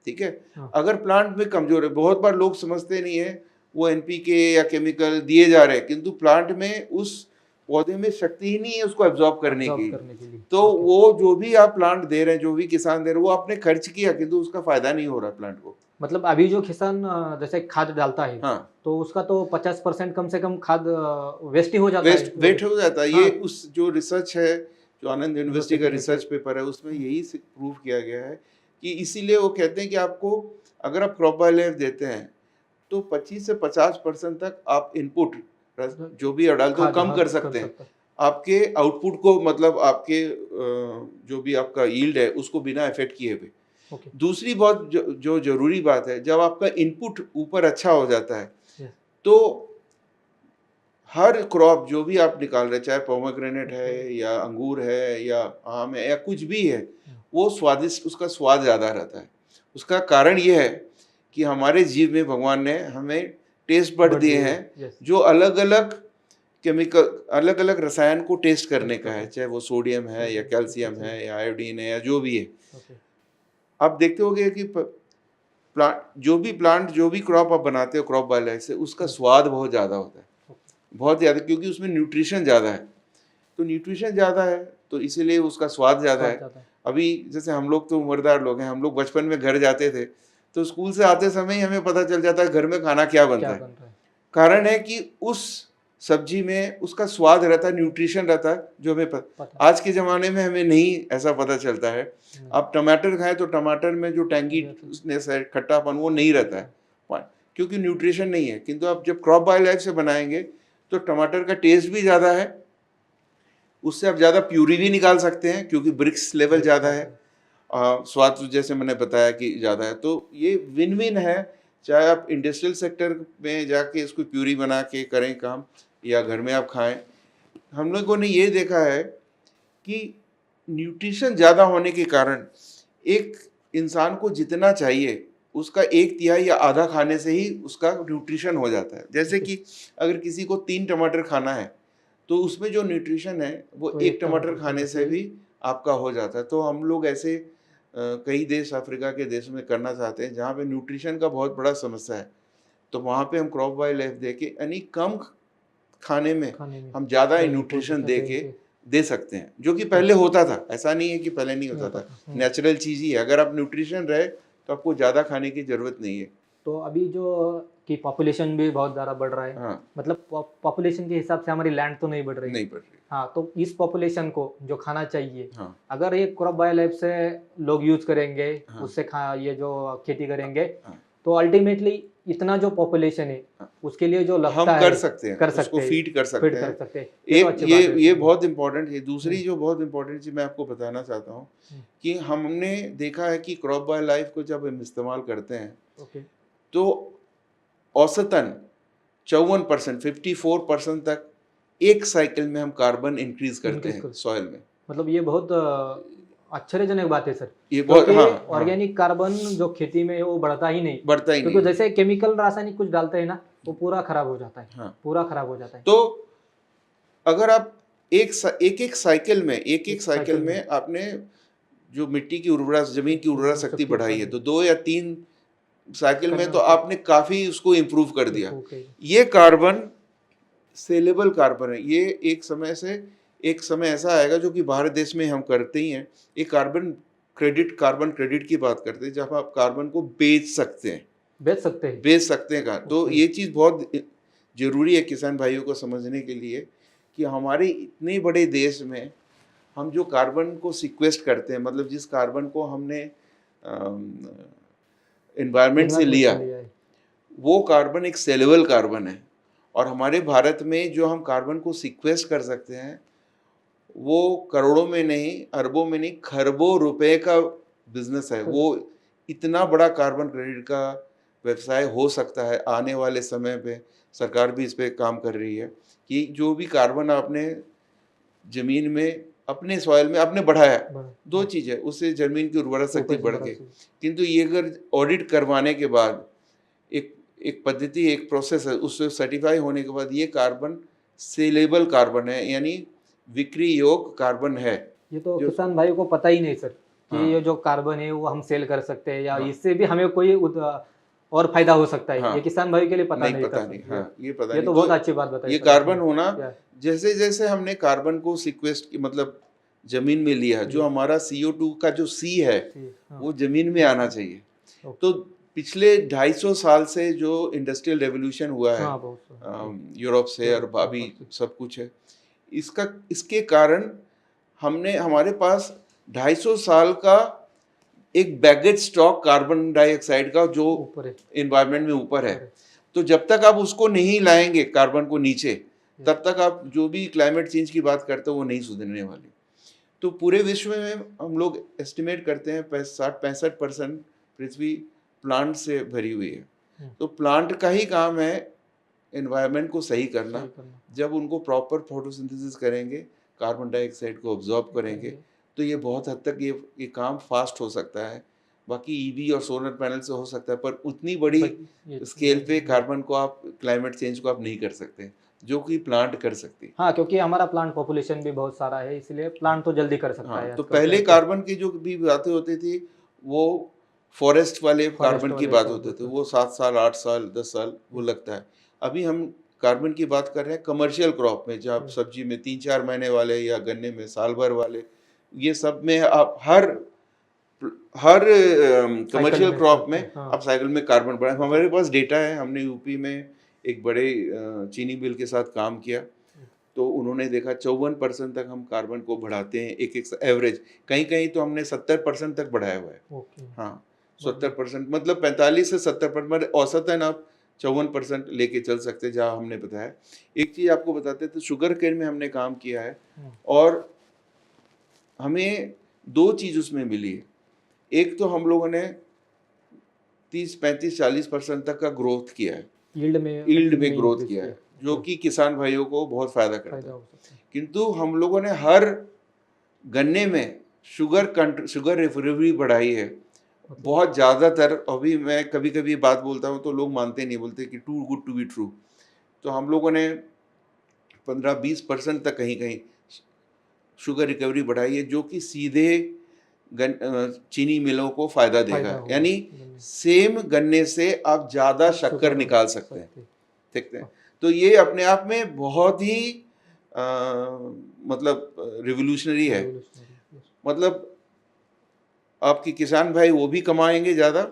ठीक है। हाँ। अगर प्लांट में कमजोर है, बहुत बार लोग समझते नहीं है, वो NPK या केमिकल दिए जा रहे हैं, किंतु प्लांट में उस पौधे में शक्ति ही नहीं है उसको एब्जॉर्ब करने Absorb की। करने के लिए। तो ओके। वो जो भी आप प्लांट दे रहे हैं, जो भी किसान दे रहे हैं, वो आपने खर्च किया, किंतु उसका फायदा नहीं हो रहा प्लांट को। मतलब अभी जो किसान जैसे खाद डालता है, हाँ, तो उसका तो 50% कम से कम खाद वेस्ट ही हो जाता है। वेट हो जाता है। हाँ। ये उस जो रिसर्च है, जो आनंद यूनिवर्सिटी का यूनिवर्सिटी रिसर्च पेपर है, उसमें यही प्रूव किया गया है कि इसीलिए वो कहते हैं कि आपको अगर आप क्रॉप बायोलाइफ देते हैं तो 25 से 50% तक आप इनपुट जो भी आप डालते हो खाद कम हाँ, कर सकते हैं। आपके आउटपुट को, मतलब आपके जो भी आपका यील्ड है उसको बिना इफेक्ट किए हुए। ओके। दूसरी बहुत जो जरूरी बात है, जब आपका इनपुट ऊपर अच्छा हो जाता है Yes. तो हर क्रॉप जो भी आप निकाल रहे हैं, चाहे पोमेग्रेनेट है या अंगूर है या आम है या कुछ भी है, वो स्वादिष्ट, उसका स्वाद ज़्यादा रहता है। उसका कारण ये है कि हमारे जीव में भगवान ने हमें टेस्ट बड दिए हैं, Yes. जो अलग अलग केमिकल, अलग अलग रसायन को टेस्ट करने का है, चाहे वो सोडियम है या कैल्शियम है या आयोडीन है या जो भी है। ओके। आप देखते होंगे कि प्लांट जो भी क्रॉप आप बनाते हो क्रॉप बायोलाइफ से, उसका स्वाद बहुत ज़्यादा होता है, बहुत ज़्यादा, क्योंकि उसमें न्यूट्रिशन ज़्यादा है। तो न्यूट्रिशन ज़्यादा है तो इसीलिए उसका स्वाद ज़्यादा है। अभी जैसे हम लोग तो उम्रदार लोग हैं, हम लोग बचपन में घर जाते थे तो स्कूल से आते समय ही हमें पता चल जाता है घर में खाना क्या बनता है। कारण है कि उस सब्जी में उसका स्वाद रहता है, न्यूट्रिशन रहता है, जो हमें पता। आज के ज़माने में हमें नहीं ऐसा पता चलता है। आप टमाटर खाएं तो टमाटर में जो टैंगी खट्टापन वो नहीं रहता है, क्योंकि न्यूट्रिशन नहीं है। किंतु आप जब क्रॉप बायोलाइफ से बनाएंगे तो टमाटर का टेस्ट भी ज़्यादा है, उससे आप ज़्यादा प्यूरी भी निकाल सकते हैं क्योंकि ब्रिक्स लेवल ज़्यादा है, स्वाद जैसे मैंने बताया कि ज़्यादा है। तो ये विन विन है, चाहे आप इंडस्ट्रियल सेक्टर में जाके इसको प्यूरी बना के करें काम या घर में आप खाएं। हम लोगों ने ये देखा है कि न्यूट्रिशन ज़्यादा होने के कारण एक इंसान को जितना चाहिए उसका 1/3 या आधा खाने से ही उसका न्यूट्रिशन हो जाता है। जैसे कि अगर किसी को 3 टमाटर खाना है तो उसमें जो न्यूट्रिशन है वो 1 टमाटर खाने से भी आपका हो जाता है। तो हम लोग ऐसे कई देश, अफ्रीका के देशों में करना चाहते हैं जहाँ पे न्यूट्रिशन का बहुत बड़ा समस्या है, तो वहाँ पे हम क्रॉप बायोलाइफ दे के यानी कम खाने में हम ज़्यादा न्यूट्रिशन दे सकते हैं, जो कि पहले होता था। ऐसा नहीं है कि पहले नहीं होता था, नेचुरल चीज़ ही है। अगर आप न्यूट्रिशन रहे तो आपको ज़्यादा खाने की ज़रूरत नहीं है। तो अभी जो कि पॉपुलेशन भी बहुत ज़्यादा बढ़ रहा है, हाँ, मतलब पॉपुलेशन के हिसाब से हमारी लैंड तो नहीं बढ़ रही। नहीं बढ़ रही। हाँ, तो इस पॉपुलेशन को जो खाना चाहिए, हाँ, अगर ये क्रॉप बायोलाइफ से लोग यूज करेंगे, हाँ, उससे ये जो खेती करेंगे, हाँ, तो अल्टीमेटली इतना जो पॉपुलेशन है हाँ, उसके लिए जो लगता हम है कर सकते हैं, कर सकते उसको हैं, फीड कर सकते हैं। हैं। एक तो अच्छी बात है। ये बहुत इम्पोर्टेंट है। दूसरी जो बहुत इम्पोर्टेंट चीज़ मैं आपको बताना चाहता हूँ कि हमने देखा है कि क्रॉप बायोलाइफ को जब हम इस्तेमाल करते हैं ओके। तो औसतन 54%, 54% तक एक साइकिल में हम कार्बन इंक्रीज करते हैं सॉइल में। मतलब ये बहुत आश्चर्यजनक बात है सर, ये बहुत, क्योंकि हाँ, ऑर्गेनिक कार्बन जो खेती में है वो बढ़ता ही नहीं, बढ़ता ही क्योंकि नहीं। जैसे केमिकल रासायनिक कुछ डालते हैं ना, वो पूरा खराब हो जाता है। हाँ, पूरा खराब हो जाता है। तो अगर आप एक साइकिल में एक साइकिल में आपने जो मिट्टी की उर्वरा जमीन की उर्वरा शक्ति बढ़ाई है, तो 2 या 3 साइकिल में तो आपने काफी उसको इम्प्रूव कर दिया। ये कार्बन सेलेबल कार्बन है। ये एक समय ऐसा आएगा जो कि भारत देश में हम करते ही हैं। ये कार्बन क्रेडिट की बात करते हैं, जब आप कार्बन को बेच सकते हैं तो ओके। ये चीज़ बहुत जरूरी है किसान भाइयों को समझने के लिए कि हमारे इतने बड़े देश में हम जो कार्बन को सिक्वेस्ट करते हैं, मतलब जिस कार्बन को हमने एनवायरनमेंट से लिया, वो कार्बन एक सेलेबल कार्बन है। और हमारे भारत में जो हम कार्बन को सिक्वेस्ट कर सकते हैं वो करोड़ों में नहीं, अरबों में नहीं, खरबों रुपए का बिजनेस है। वो इतना बड़ा कार्बन क्रेडिट का व्यवसाय हो सकता है आने वाले समय पे। सरकार भी इस पे काम कर रही है कि जो भी कार्बन आपने जमीन में अपने सॉइल में आपने बढ़ाया, दो चीज़ है, उससे जमीन की उर्वरा शक्ति बढ़ गई। किंतु ये अगर ऑडिट करवाने के बाद एक पद्धति, एक प्रोसेस है, उससे सर्टिफाई होने के बाद ये कार्बन सेलेबल कार्बन है, यानी बिक्री योग कार्बन है। ये तो किसान भाइयों को पता ही नहीं सर कि हाँ। ये जो कार्बन है वो हम सेल कर सकते हैं या हाँ। इससे भी हमें कोई और फायदा हो सकता है। हाँ। ये किसान भाइयों के लिए पता नहीं था। हाँ, ये पता ये नहीं। तो बहुत अच्छी बात बताई ये सर कार्बन आपने। होना, जैसे जैसे हमने कार्बन को सिक्वेस्ट मतलब जमीन में लिया, जो हमारा CO2 का जो C है वो जमीन में आना चाहिए। तो पिछले 250 साल से जो इंडस्ट्रियल रेवोल्यूशन हुआ है यूरोप से और अभी सब कुछ है, इसके कारण हमारे पास 250 साल का एक बैगेज स्टॉक कार्बन डाइऑक्साइड का जो एनवायरनमेंट में ऊपर है। तो जब तक आप उसको नहीं लाएंगे कार्बन को नीचे, तब तक आप जो भी क्लाइमेट चेंज की बात करते हो वो नहीं सुधरने वाली। तो पूरे विश्व में हम लोग एस्टिमेट करते हैं 65% पृथ्वी प्लांट से भरी हुई है। तो प्लांट का ही काम है एनवायरनमेंट को सही करना। जब उनको प्रॉपर फोटोसिंथेसिस करेंगे, कार्बन डाइऑक्साइड को ऑब्जॉर्ब करेंगे, तो ये बहुत हद तक ये काम फास्ट हो सकता है। बाकी EV और सोलर पैनल से हो सकता है, पर उतनी बड़ी स्केल पे कार्बन को आप, क्लाइमेट चेंज को आप नहीं कर सकते जो कि प्लांट कर सकती है। हाँ, क्योंकि हमारा प्लांट पॉपुलेशन भी बहुत सारा है, इसलिए प्लांट तो जल्दी कर सकता है। तो पहले कार्बन की जो भी बातें होती थी वो फॉरेस्ट वाले कार्बन की बात होते थे, वो 7 साल 8 साल 10 साल वो लगता है। अभी हम कार्बन की बात कर रहे हैं कमर्शियल क्रॉप में, जहाँ सब्जी में 3-4 महीने वाले या गन्ने में साल भर वाले, ये सब में आप हर कमर्शियल क्रॉप में आप साइकिल में कार्बन बढ़ाए। हमारे पास डेटा है, हमने यूपी में एक बड़े चीनी मिल के साथ काम किया, तो उन्होंने देखा 54% तक हम कार्बन को बढ़ाते हैं एक एवरेज। कहीं कहीं तो हमने 70% तक बढ़ाया हुआ है। हाँ, 70% मतलब 45 से 70%, मतलब औसतन आप 54% लेके चल सकते हैं, जहाँ हमने बताया। एक चीज़ आपको बताते थे, शुगर केन में हमने काम किया है और हमें 2 चीज़ उसमें मिली है। एक तो हम लोगों ने 30-35-40% तक का ग्रोथ किया है, यील्ड में ग्रोथ किया है, जो कि किसान भाइयों को बहुत फायदा करता है। किंतु हम लोगों ने हर गन्ने में शुगर रिकवरी बढ़ाई है बहुत ज़्यादातर। अभी मैं कभी कभी बात बोलता हूँ तो लोग मानते नहीं, बोलते कि too good to be true. तो हम लोगों ने 15-20% तक कहीं कहीं शुगर रिकवरी बढ़ाई है, जो कि सीधे चीनी मिलों को फायदा देगा। यानी सेम गन्ने से आप ज़्यादा शक्कर निकाल सकते हैं, ठीक है। तो ये अपने आप में बहुत ही मतलब रिवोल्यूशनरी है। मतलब आपके किसान भाई वो भी कमाएंगे ज़्यादा,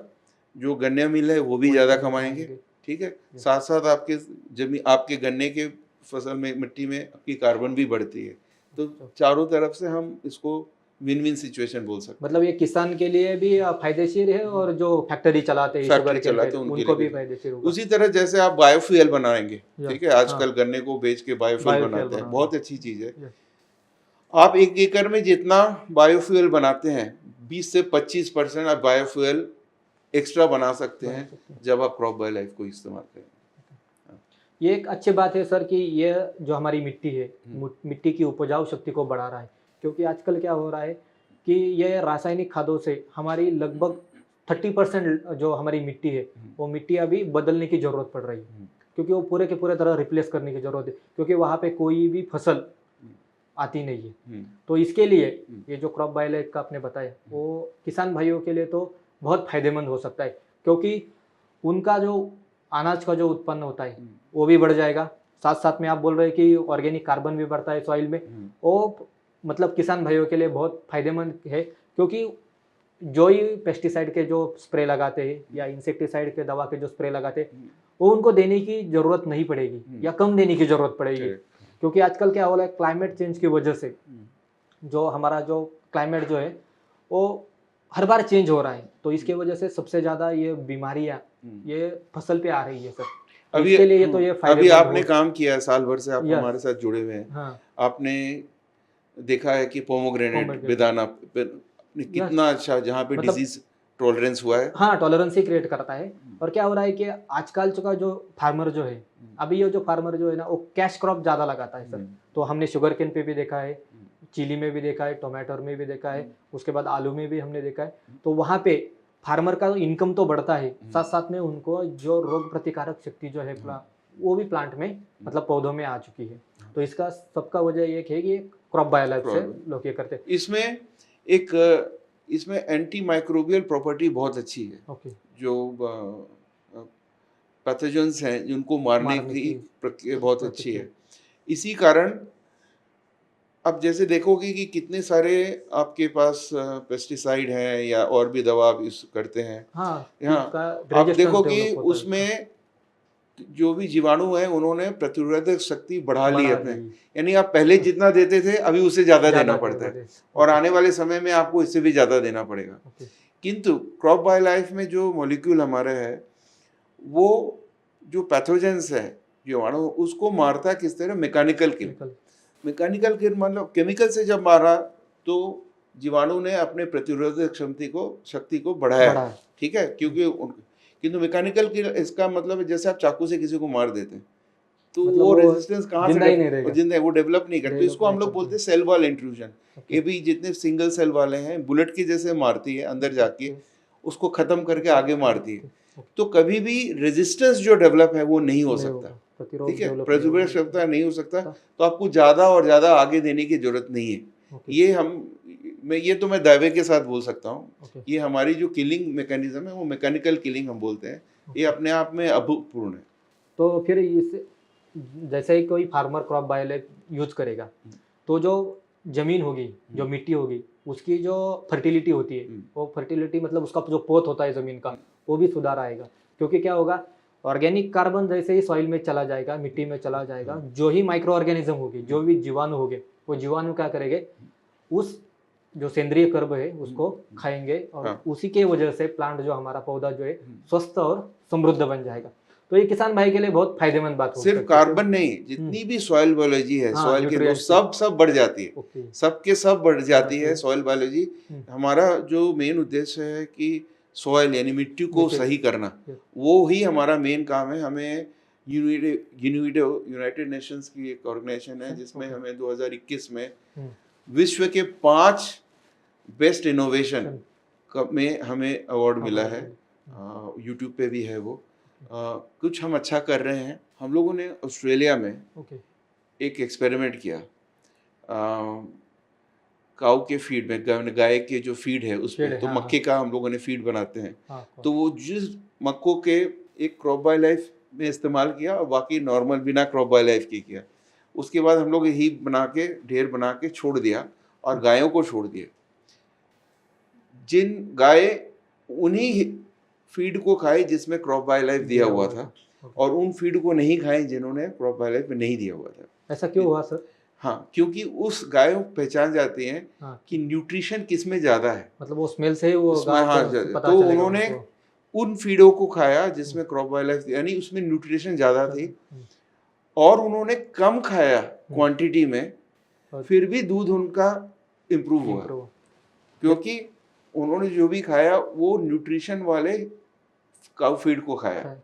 जो गन्ने मिल है वो भी ज़्यादा कमाएंगे, ठीक है। साथ साथ आपके गन्ने के फसल में, मिट्टी में आपकी कार्बन भी बढ़ती है। तो चारों तरफ से हम इसको विन विन सिचुएशन बोल सकते हैं। मतलब ये किसान के लिए भी फायदेशीर है और जो फैक्ट्री चलाते हैं उनको भी फायदेशीर होगा। उसी तरह जैसे आप बायोफ्यूल बनाएंगे, ठीक है, आजकल गन्ने को बेच के बायोफ्यूल बनाते हैं, बहुत अच्छी चीज़ है। आप 1 एकड़ में जितना बायोफ्यूल बनाते हैं, 20 से 25% आप बायोफ्यूल एक्स्ट्रा बना सकते हैं जब आप क्रॉप बायो लाइफ को इस्तेमाल करें। ये एक अच्छी बात है सर कि ये जो हमारी मिट्टी है, मिट्टी की उपजाऊ शक्ति को बढ़ा रहा है। क्योंकि आजकल क्या हो रहा है कि ये रासायनिक खादों से हमारी लगभग 30% जो हमारी मिट्टी है, वो मिट्टी अभी बदलने की ज़रूरत पड़ रही है। क्योंकि वो पूरे के पूरे तरह रिप्लेस करने की ज़रूरत है, क्योंकि वहाँ पे कोई भी फसल आती नहीं है। तो इसके लिए ये जो क्रॉप बायोलाइफ का आपने बताया वो किसान भाइयों के लिए तो बहुत फायदेमंद हो सकता है, क्योंकि उनका जो अनाज का जो उत्पन्न होता है वो भी बढ़ जाएगा। साथ साथ में आप बोल रहे हैं कि ऑर्गेनिक कार्बन भी बढ़ता है सॉइल में, वो मतलब किसान भाइयों के लिए बहुत फायदेमंद है, क्योंकि जो ही पेस्टिसाइड के जो स्प्रे लगाते हैं या इंसेक्टिसाइड के दवा के जो स्प्रे लगाते हैं वो उनको देने की जरूरत नहीं पड़ेगी या कम देने की जरूरत पड़ेगी। क्योंकि आजकल क्या हो रहा है, क्लाइमेट चेंज की वजह से जो हमारा जो क्लाइमेट जो है वो हर बार चेंज हो रहा है, तो इसके वजह से सबसे ज्यादा ये बीमारियां ये फसल पे आ रही है सर। अभी इसके लिए तो ये अभी फायदेमंद आपने हो। काम किया है, साल भर से आप Yes. हमारे साथ जुड़े हुए हैं। हाँ, आपने देखा है कि पोमोग्रेनेट, Pomegranate. बेदाना ने कितना अच्छा, जहाँ पे मतलब- डिजीज टॉलरेंस हुआ है। हाँ टॉलरेंस ही क्रिएट करता है। और क्या हो रहा है कि आजकल का जो फार्मर जो है, अभी ये जो फार्मर जो है ना वो कैश क्रॉप ज्यादा लगाता है सर। तो हमने शुगर केन पे भी देखा है, चिली में भी देखा है, टोमेटो में भी देखा है, उसके बाद आलू में भी हमने देखा है। तो वहाँ पे फार्मर का इनकम तो बढ़ता है, साथ साथ में उनको जो रोग प्रतिकारक शक्ति जो है वो भी प्लांट में मतलब पौधों में आ चुकी है। तो इसका सबका वजह ये है कि क्रॉप बायोलाइफ से लोग ये करते हैं। इसमें एंटी माइक्रोबियल प्रॉपर्टी बहुत अच्छी है। ओके, जो पैथोजेंस हैं जिनको मारने मारने की की प्रक्रिया बहुत अच्छी है। इसी कारण अब जैसे देखोगे कि कितने सारे आपके पास पेस्टिसाइड हैं या और भी दवा आप यूज करते हैं। हाँ, यहाँ इसका आप resistance देखो कि develop होता है। उसमें जो भी जीवाणु है उन्होंने प्रतिरोधक शक्ति बढ़ा ली बढ़ा अपने, ली। यानी आप पहले जितना देते थे अभी उससे ज्यादा देना ज्यादा पड़ता है, देते। और आने वाले समय में आपको इससे भी ज्यादा देना पड़ेगा। ओके, किंतु क्रॉप बायोलाइफ में जो मॉलिक्यूल हमारा है वो जो पैथोजेंस है जीवाणु उसको मारता है किस तरह, मैकेनिकल किल। निकल। मैकेनिकल किल मतलब केमिकल से जब मारा तो जीवाणु ने अपने प्रतिरोधक शक्ति को बढ़ाया, बढ़ा है। ठीक है, किंतु मैकेनिकल किल इसका मतलब है जैसे आप चाकू से किसी को मार देते हैं तो मतलब वो वो रेजिस्टेंस कहाँ जिंदा से ही नहीं रहेगा। जिंदा वो डेवलप नहीं करते। Develop इसको हम नहीं लोग करते। बोलते हैं सेल वॉल इंट्रूजन। ओके। ये भी जितने सिंगल सेल वाले हैं बुलेट की जैसे मारती है अंदर जाके, ओके। उसको खत्म करके आगे मारती है। ओके। तो कभी भी रेजिस्टेंस जो डेवलप है वो नहीं हो नहीं सकता, होगा, प्रतिरोध ठीक है, develop नहीं प्रतिरोधक होगा। क्षमता नहीं हो सकता। तो आपको ज्यादा और ज्यादा आगे देने की जरूरत नहीं है। ओके, ये तो मैं दावे के साथ बोल सकता हूँ, ओके, ये हमारी जो किलिंग मैकेनिज्म है वो मैकेनिकल किलिंग हम बोलते हैं, ये अपने आप में अभूतपूर्ण है। तो फिर इस जैसे ही कोई फार्मर क्रॉप बायोलाइफ यूज करेगा तो जो जमीन होगी, जो मिट्टी होगी, उसकी जो फर्टिलिटी होती है, वो फर्टिलिटी मतलब उसका जो पोत होता है जमीन का वो भी सुधार आएगा। क्योंकि क्या होगा, ऑर्गेनिक कार्बन जैसे ही सॉइल में चला जाएगा, मिट्टी में चला जाएगा, जो ही माइक्रो ऑर्गेनिज्म होगी, जो भी जीवाणु होंगे, वो जीवाणु क्या करेंगे, उस जो सेंद्रीय कर्ब है उसको खाएंगे और हाँ। उसी के वजह से प्लांट जो हमारा पौधा जो है स्वस्थ और समृद्ध बन जाएगा। तो ये किसान भाई के लिए बहुत फायदेमंद बात हो सिर्फ कार्बन नहीं, जितनी भी सॉइल बायोलॉजी है, हाँ, सॉइल के वो nutrients सब बढ़ जाती है, ओके, सबके सब बढ़ जाती है ओके। Soil biology. हम्म। हमारा जो मेन उद्देश्य है कि सॉइल यानी मिट्टी को मिट्टी। सही करना, Yes. वो ही हमारा मेन काम है। हमें यूनाइटेड नेशंस की एक ऑर्गेनाइजेशन है जिसमें ओके। हमें 2021 में हम्म। विश्व के 5 बेस्ट इनोवेशन में हमें अवार्ड मिला है। यूट्यूब पे भी है वो। कुछ हम अच्छा कर रहे हैं। हम लोगों ने ऑस्ट्रेलिया में ओके, एक एक्सपेरिमेंट किया, काऊ के फीड में, गाय के जो फीड है उसमें, फीड है, तो हाँ, मक्के का हम लोगों ने फीड बनाते हैं। हाँ, तो वो जिस मक्कों के एक क्रॉप बायोलाइफ में इस्तेमाल किया और बाकी नॉर्मल बिना क्रॉप बायोलाइफ की किया। उसके बाद हम लोग हीप बना के, ढेर बना के छोड़ दिया और गायों को छोड़ दिया। जिन गाय उन्हीं फीड को खाए जिसमें क्रॉप बायोलाइफ दिया हुआ था, और उन फीड को नहीं खाए जिन्होंने क्रॉप बायोलाइफ में नहीं दिया हुआ था। ऐसा क्यों हुआ सर? हाँ, क्योंकि उस गायों पहचान जाती हैं हाँ, कि न्यूट्रिशन किसमें ज्यादा है, मतलब वो स्मेल से ही वो उसमें, गाँव हाँ, को पता तो चलेगा उन्होंने उनको। उन फीडों को खाया जिसमें क्रॉप बायोलाइफ यानी उसमें न्यूट्रिशन ज्यादा थी, और उन्होंने कम खाया क्वांटिटी में, फिर भी दूध उनका इम्प्रूव हुआ, क्योंकि उन्होंने जो भी खाया वो न्यूट्रिशन वाले काऊ फीड को खाया।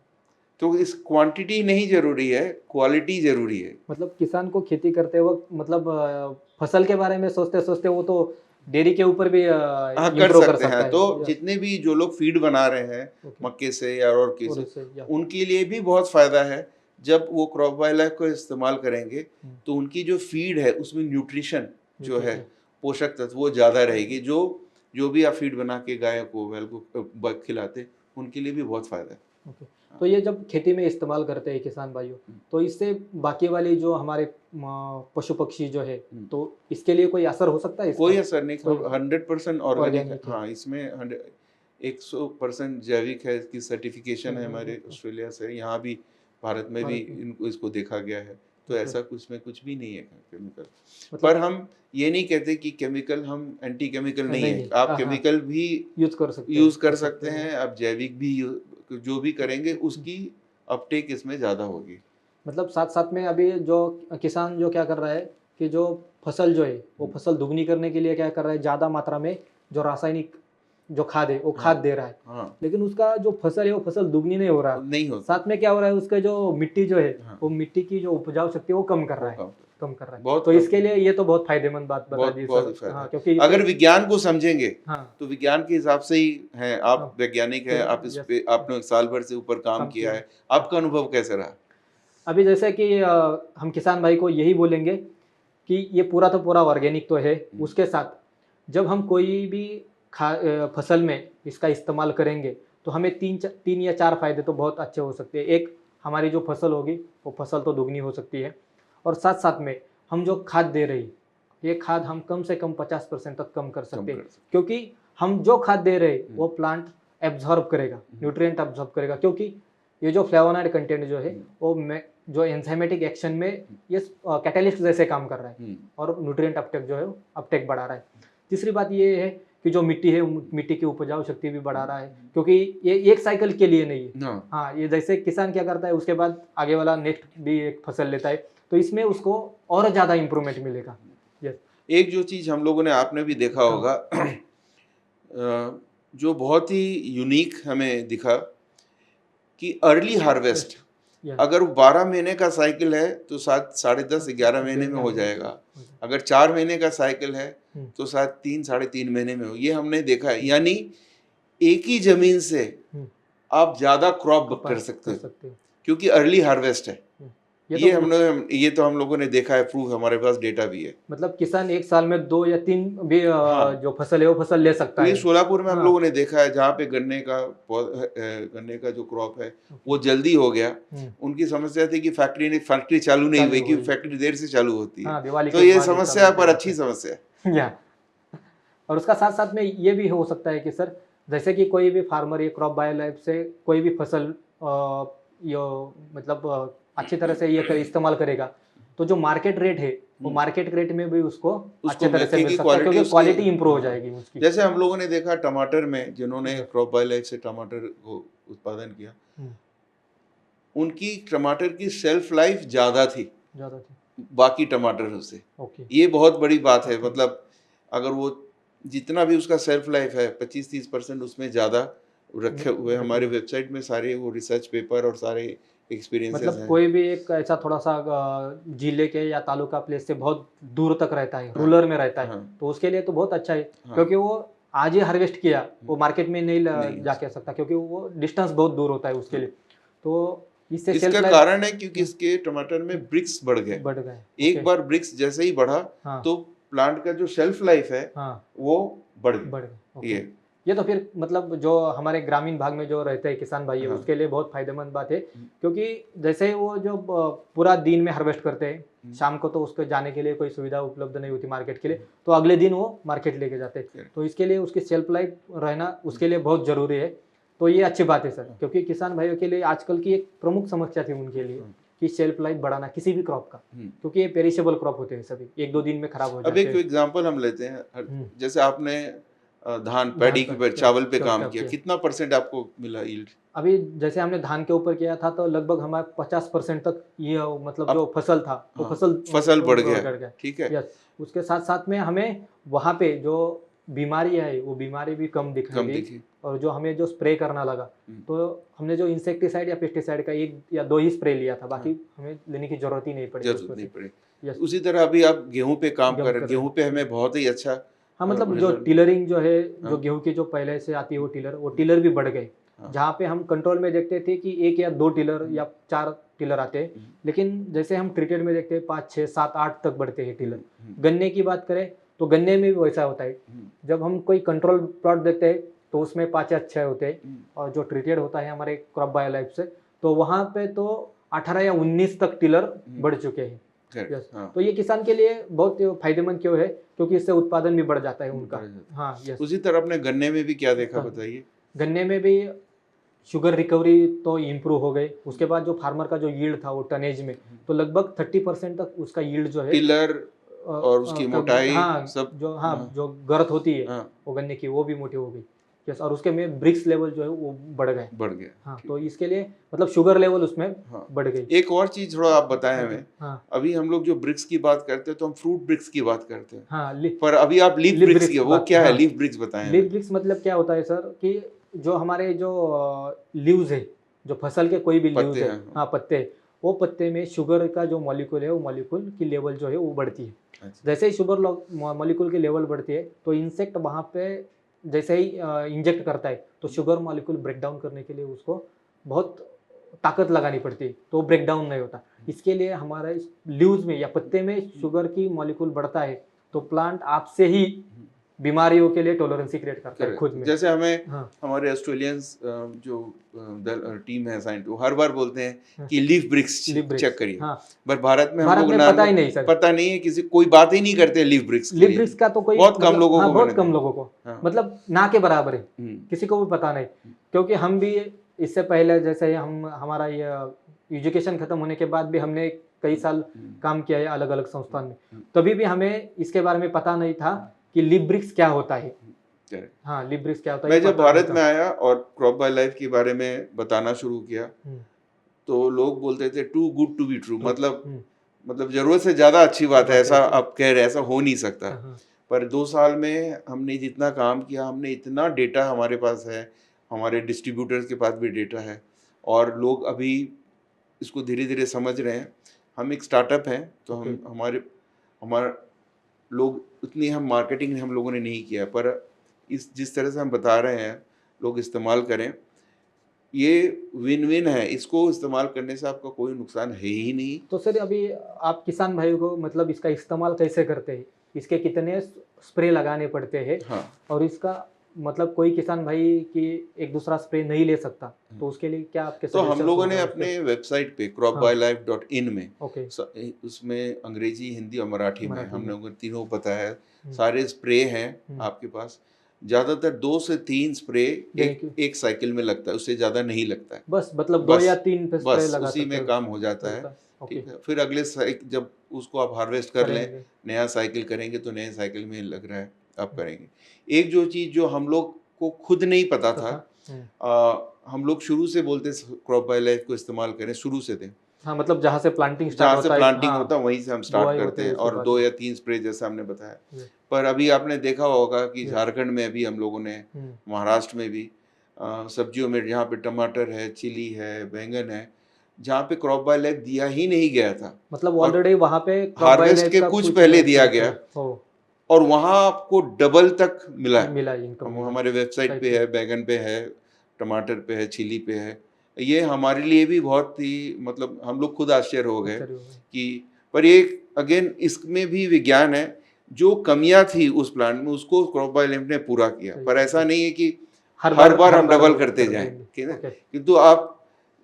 तो इस क्वांटिटी नहीं जरूरी है, क्वालिटी जरूरी है। मतलब किसान को खेती करते वक्त मतलब फसल के बारे में सोचते सोचते वो तो डेयरी के ऊपर भी हाँ, कर improve सकते हैं। तो या- जितने भी जो लोग फीड बना रहे हैं ओके, मक्के से या और और किसी, इससे या- उनके लिए भी बहुत फायदा है। जब वो क्रॉप वाइल्डलाइफ को इस्तेमाल करेंगे तो उनकी जो फीड है उसमें न्यूट्रिशन जो है, पोषक तत्व वो ज़्यादा रहेगी, जो भी आप फीड बना के गाय को बैल को खिलाते उनके लिए भी बहुत फ़ायदा है। ओके। तो ये जब खेती में इस्तेमाल करते हैं किसान भाइयों, तो इससे बाकी वाली जो हमारे पशु पक्षी जो है, तो इसके लिए कोई असर हो सकता है इसका? कोई असर नहीं, कोई 100% ऑर्गेनिक है। ऑर्गेनिक है। हाँ, इसमें 100% जैविक है, इसकी सर्टिफिकेशन है हमारे ऑस्ट्रेलिया से, यहाँ भी भारत में भी इसको देखा गया है। तो ऐसा कुछ भी नहीं है केमिकल। पर हम ये नहीं कहते कि केमिकल, हम एंटी केमिकल नहीं है। आप केमिकल भी यूज कर सकते हैं, आप जैविक भी जो भी करेंगे उसकी अपटेक इसमें ज़्यादा होगी। मतलब साथ साथ में अभी जो किसान जो क्या कर रहा है कि जो फसल जो है वो फसल दुगनी करने के लिए क्या कर रहा है, ज़्यादा मात्रा में जो रासायनिक जो खाद है वो खाद दे रहा है। हाँ, लेकिन उसका जो फसल है वो फसल दुगनी नहीं हो रहा, नहीं हो। साथ में क्या हो रहा है, उसका जो मिट्टी जो है वो मिट्टी की जो उपजाऊ शक्ति है वो कम कर रहा है। तो इसके लिए ये तो बहुत फायदेमंद बात बता दी सर। हाँ, क्योंकि अगर विज्ञान को समझेंगे हाँ, तो विज्ञान के हिसाब से ही है। आप वैज्ञानिक हैं, आप इस पे आपने साल भर से ऊपर काम किया है, आपका अनुभव कैसा रहा? अभी जैसे कि हम किसान भाई को यही बोलेंगे कि ये पूरा तो पूरा ऑर्गेनिक तो है, उसके साथ जब हम कोई भी फसल में इसका इस्तेमाल करेंगे तो हमें तीन या चार फायदे तो बहुत अच्छे हो सकते हैं। एक, हमारी जो फसल होगी वो फसल तो दुगनी हो सकती है, और साथ साथ में हम जो खाद दे रही, ये खाद हम कम से कम 50% तक कम कर सकते हैं, क्योंकि हम जो खाद दे रहे वो प्लांट एब्जॉर्ब करेगा, न्यूट्रिएंट एब्जॉर्ब करेगा, क्योंकि ये जो फ्लेवोनॉइड कंटेंट जो है वो जो एंजाइमेटिक एक्शन में ये कैटालिस्ट जैसे काम कर रहा है और न्यूट्रिएंट अपटेक जो है अपटेक बढ़ा रहा है। तीसरी बात ये है कि जो मिट्टी है मिट्टी की उपजाऊ शक्ति भी बढ़ा रहा है, क्योंकि ये एक साइकिल के लिए नहीं है। हाँ, ये जैसे किसान क्या करता है उसके बाद आगे वाला नेक्स्ट भी एक फसल लेता है, तो इसमें उसको और ज़्यादा इम्प्रूवमेंट मिलेगा। यस, एक जो चीज़ हम लोगों ने, आपने भी देखा होगा, जो बहुत ही यूनिक हमें दिखा कि अर्ली हार्वेस्ट, अगर 12 महीने का साइकिल है तो 7-10.5-11 महीने में हो जाएगा। अगर 4 महीने का साइकिल है तो शायद 3-3.5 महीने में हो। ये हमने देखा है, यानी एक ही जमीन से आप ज्यादा क्रॉप कर सकते हो क्योंकि अर्ली हार्वेस्ट है। ये तो हम लोगों ने देखा है, प्रूफ हमारे पास डेटा भी है। मतलब किसान एक साल में 2 या 3 भी जो फसल है वो फसल ले सकता है। सोलापुर में हम लोगों ने देखा है, जहाँ पे गन्ने का जो क्रॉप है वो जल्दी हो गया। उनकी समस्या थी कि फैक्ट्री चालू नहीं हुई, कि फैक्ट्री देर से चालू होती है, तो ये समस्या पर अच्छी समस्या है। और उसका साथ साथ में ये भी हो सकता है कि सर, जैसे कि कोई भी फार्मर ये क्रॉप बायोलाइफ से कोई भी फसल मतलब अच्छी तरह से ये इस्तेमाल करेगा, तो जो मार्केट रेट है वो मार्केट रेट में भी उसको अच्छी तरह से मिल सकता है, क्योंकि क्वालिटी इंप्रूव हो जाएगी उसकी। जैसे हम लोगों ने देखा टमाटर में, जिन्होंने क्रॉप बायोलाइफ से टमाटर को उत्पादन किया, उनकी टमाटर की शेल्फ लाइफ ज्यादा थी बाकी टमाटरों से। ये बहुत बड़ी बात है। मतलब अगर वो जितना भी उसका शेल्फ लाइफ है 25-30% उसमें ज्यादा रखे हुए, हमारे वेबसाइट में सारे वो रिसर्च पेपर और सारे एक्सपीरियंसेस मतलब कोई भी एक ऐसा थोड़ा सा जिले के या तालुका प्लेस से बहुत दूर तक रहता है, रूरल में रहता है, तो उसके लिए तो बहुत अच्छा है, क्योंकि वो आज ही हार्वेस्ट किया, वो मार्केट में नहीं जाके सकता, क्योंकि वो डिस्टेंस बहुत दूर होता है उसके लिए। तो इसका कारण है क्योंकि इसके टमाटर में ब्रिक्स बढ़ गए। एक बार ब्रिक्स जैसे ही बढ़ा तो प्लांट का जो शेल्फ लाइफ है वो बढ़ गया। ये तो फिर मतलब जो हमारे ग्रामीण भाग में जो रहते हैं किसान भाई है उसके लिए बहुत फायदेमंद बात है, क्योंकि जैसे वो जो पूरा दिन में हार्वेस्ट करते हैं, शाम को तो उसको जाने के लिए कोई सुविधा उपलब्ध नहीं होती मार्केट के लिए, तो अगले दिन वो मार्केट लेके जाते हैं, तो इसके लिए उसकी शेल्फ लाइफ रहना उसके लिए बहुत जरूरी है। तो ये अच्छी बात है सर, क्योंकि किसान भाइयों के लिए आजकल की एक प्रमुख समस्या थी उनके लिए कि शेल्फ लाइफ बढ़ाना किसी भी क्रॉप का, क्योंकि ये पेरिशेबल क्रॉप होते हैं सभी, 1-2 दिन में खराब हो जाते हैं। अब एक एग्जांपल हम लेते हैं, जैसे आपने धान पैडी पे चावल पे काम किया, कितना % आपको मिला यील्ड? अभी जैसे हमने धान के ऊपर किया था तो लगभग हमारा 50% तक ये मतलब जो फसल था वो फसल बढ़ गया। ठीक है। उसके साथ साथ में हमें वहाँ पे जो बीमारी है वो बीमारी भी कम दिखी, और जो हमें जो स्प्रे करना लगा तो हमने जो इंसेक्टिसाइड या पेस्टिसाइड का 1 या 2 ही स्प्रे लिया था, बाकी हमें लेने की जरूरत ही नहीं पड़ी। उसी तरह अभी आप गेहूं पे काम कर रहे हैं, गेहूं पे हमें बहुत ही अच्छा। हाँ, मतलब जो टिलरिंग जो है, जो गेहूं की जो पहले से आती है वो टिलर भी बढ़ गए, हाँ। जहाँ पे हम कंट्रोल में देखते थे कि 1 या 2 टिलर या 4 टिलर आते हैं, लेकिन जैसे हम ट्रीटेड में देखते हैं 5, 6, 7, 8 तक बढ़ते हैं टिलर। गन्ने की बात करें तो गन्ने में भी वैसा होता है, जब हम कोई कंट्रोल प्लॉट देखते हैं तो उसमें 5 या 6 होते हैं, और जो ट्रीटेड होता है हमारे क्रॉप बायो लाइफ से तो वहाँ पे तो 18 या 19 तक टिलर बढ़ चुके हैं। Yes. हाँ। तो ये किसान के लिए बहुत फायदेमंद क्यों है, क्योंकि इससे उत्पादन भी बढ़ जाता है उनका। बढ़ जाता हाँ, यस। उसी तरह अपने गन्ने में भी क्या देखा हाँ। बताइए? गन्ने में भी शुगर रिकवरी तो इम्प्रूव हो गई, उसके बाद जो फार्मर का जो यील्ड था वो टनेज में तो लगभग 30% तक उसका यील्ड जो है टिलर और उसकी मोटाई हाँ, सब। जो हाँ हाँ। जो गर्थ होती है हाँ, वो गन्ने की वो भी मोटी हो गई। यस, और उसके में ब्रिक्स लेवल जो है वो बढ़ गए। बढ़ गया। हाँ, तो इसके लिए मतलब शुगर लेवल उसमें हाँ। बढ़ गई। एक और चीज थोड़ा आप बताएं हमें। हाँ अभी हम लोग जो ब्रिक्स की बात करते हैं तो हम फ्रूट ब्रिक्स की बात करते हैं, हाँ, पर अभी आप लीफ लीफ ब्रिक्स ब्रिक्स की वो बात- क्या है? हाँ। लीफ ब्रिक्स बताएं लीफ हमें। ब्रिक्स मतलब क्या होता है सर कि जो हमारे जो लीव्स है, जो फसल के कोई भी लीव्स पत्ते है, हैं, हाँ। हाँ पत्ते, वो पत्ते में शुगर का जो मॉलिक्यूल है वो मॉलिक्यूल की लेवल जो है वो बढ़ती है। अच्छा। जैसे ही शुगर मॉलिक्यूल की लेवल बढ़ती है तो इंसेक्ट वहाँ पे जैसे ही इंजेक्ट करता है तो शुगर मॉलिक्यूल ब्रेक डाउन करने के लिए उसको बहुत ताकत लगानी पड़ती है, तो ब्रेक डाउन नहीं होता। इसके लिए हमारे लीव्स में या पत्ते में शुगर की मॉलिक्यूल बढ़ता है तो प्लांट आपसे ही बीमारियों के लिए टॉलरेंसी क्रिएट करता है खुद में। जैसे हमें हाँ हमारे ऑस्ट्रेलियंस जो टीम है साइंटिस्ट वो हर बार बोलते हैं हाँ। कि leaf bricks leaf bricks, check करिए, हाँ। पर भारत में हम भारत लोग में ना पता ही नहीं सर, पता नहीं है, किसी कोई बात ही नहीं करते लीफ ब्रिक्स के लीफ लिए। ब्रिक्स का तो कोई बहुत कम मतलब- लोगों हाँ, को बहुत मैंने कम देखा। लोगों को हाँ। मतलब ना के बराबर है, हम्म, किसी को भी पता नहीं। क्योंकि हम भी इससे पहले जैसे हम हमारा ये एजुकेशन खत्म होने के बाद भी हमने कई साल काम किया है अलग अलग संस्थान में, तभी भी हमें इसके बारे में पता नहीं था कि लीफ ब्रिक्स क्या होता है। correct। हाँ, लीफ ब्रिक्स क्या होता है मैं ये जब पता नहीं भारत था। में आया और क्रॉप बाय लाइफ के बारे में बताना शुरू किया हम्म, तो लोग बोलते थे too good to be true, मतलब हम्म, जरूरत से ज्यादा अच्छी बात है, बात ऐसा है। आप कह रहे हैं, ऐसा हो नहीं सकता। हाँ, पर 2 साल में हमने जितना काम किया, हमने इतना डेटा हमारे पास है, हमारे डिस्ट्रीब्यूटर्स के पास भी डेटा है, और लोग अभी इसको धीरे धीरे समझ रहे हैं। हम एक स्टार्टअप हैं तो हम Okay. हमारा लोग उतनी हम मार्केटिंग हम लोगों ने नहीं किया, पर इस जिस तरह से हम बता रहे हैं लोग इस्तेमाल करें, ये विन विन है। इसको इस्तेमाल करने से आपका कोई नुकसान है ही नहीं। तो सर अभी आप किसान भाइयों को मतलब इसका इस्तेमाल कैसे करते हैं, इसके कितने स्प्रे लगाने पड़ते हैं, हाँ, और इसका मतलब कोई किसान भाई की एक दूसरा स्प्रे नहीं ले सकता तो उसके लिए क्या आपके तो हम suggestions लोगों ने होंगे अपने वेबसाइट पे cropbylife.in में ओके उसमें अंग्रेजी, हिंदी और मराठी में मराठी हम में। लोगों को तीनों पता है। सारे स्प्रे हैं आपके पास। ज़्यादातर 2 से 3 स्प्रे एक साइकिल में लगता है, उससे ज़्यादा नहीं लगता है। बस मतलब 2 या 3 पे स्प्रे बस लगा उसी में सकते काम हो जाता है। ओके ठीक है, फिर अगले जब उसको आप हार्वेस्ट कर लें, करेंगे। नया साइकिल करेंगे तो नए साइकिल में लग रहा है, आप करेंगे। एक जो चीज़ जो हम लोग को खुद नहीं पता था, हम लोग शुरू से बोलते क्रॉप बाय लाइफ को इस्तेमाल करें, शुरू से थे। हाँ, मतलब जहाँ से प्लांटिंग जहाँ स्टार्ट से होता है, प्लांटिंग हाँ, होता है वहीं से हम स्टार्ट बुआई करते होती है हैं, उसके और बाद 2 में। या 3 स्प्रे जैसा हमने बताया। ये, पर अभी आपने देखा होगा कि ये। झारखंड में अभी हम लोगों ने, महाराष्ट्र में भी सब्जियों में जहाँ पे टमाटर है, चिली है, बैंगन है, जहाँ पे क्रॉप बाय लाइफ दिया ही नहीं गया था, मतलब और ऑलरेडी वहाँ पे हार्वेस्ट के कुछ पहले दिया गया, और वहाँ आपको डबल तक मिला है। मिला इनकम हमारे वेबसाइट पे है, बैगन पे है, टमाटर पे है, चिली पे है। ये हमारे लिए भी बहुत ही, मतलब हम लोग खुद आश्चर्य हो गए कि, पर ये अगेन इसमें भी विज्ञान है। जो कमियां थी उस प्लांट में उसको क्रॉप बाय लाइफ ने पूरा किया, पर ऐसा नहीं है कि हर बार हम डबल करते जाएं, ठीक है। किंतु आप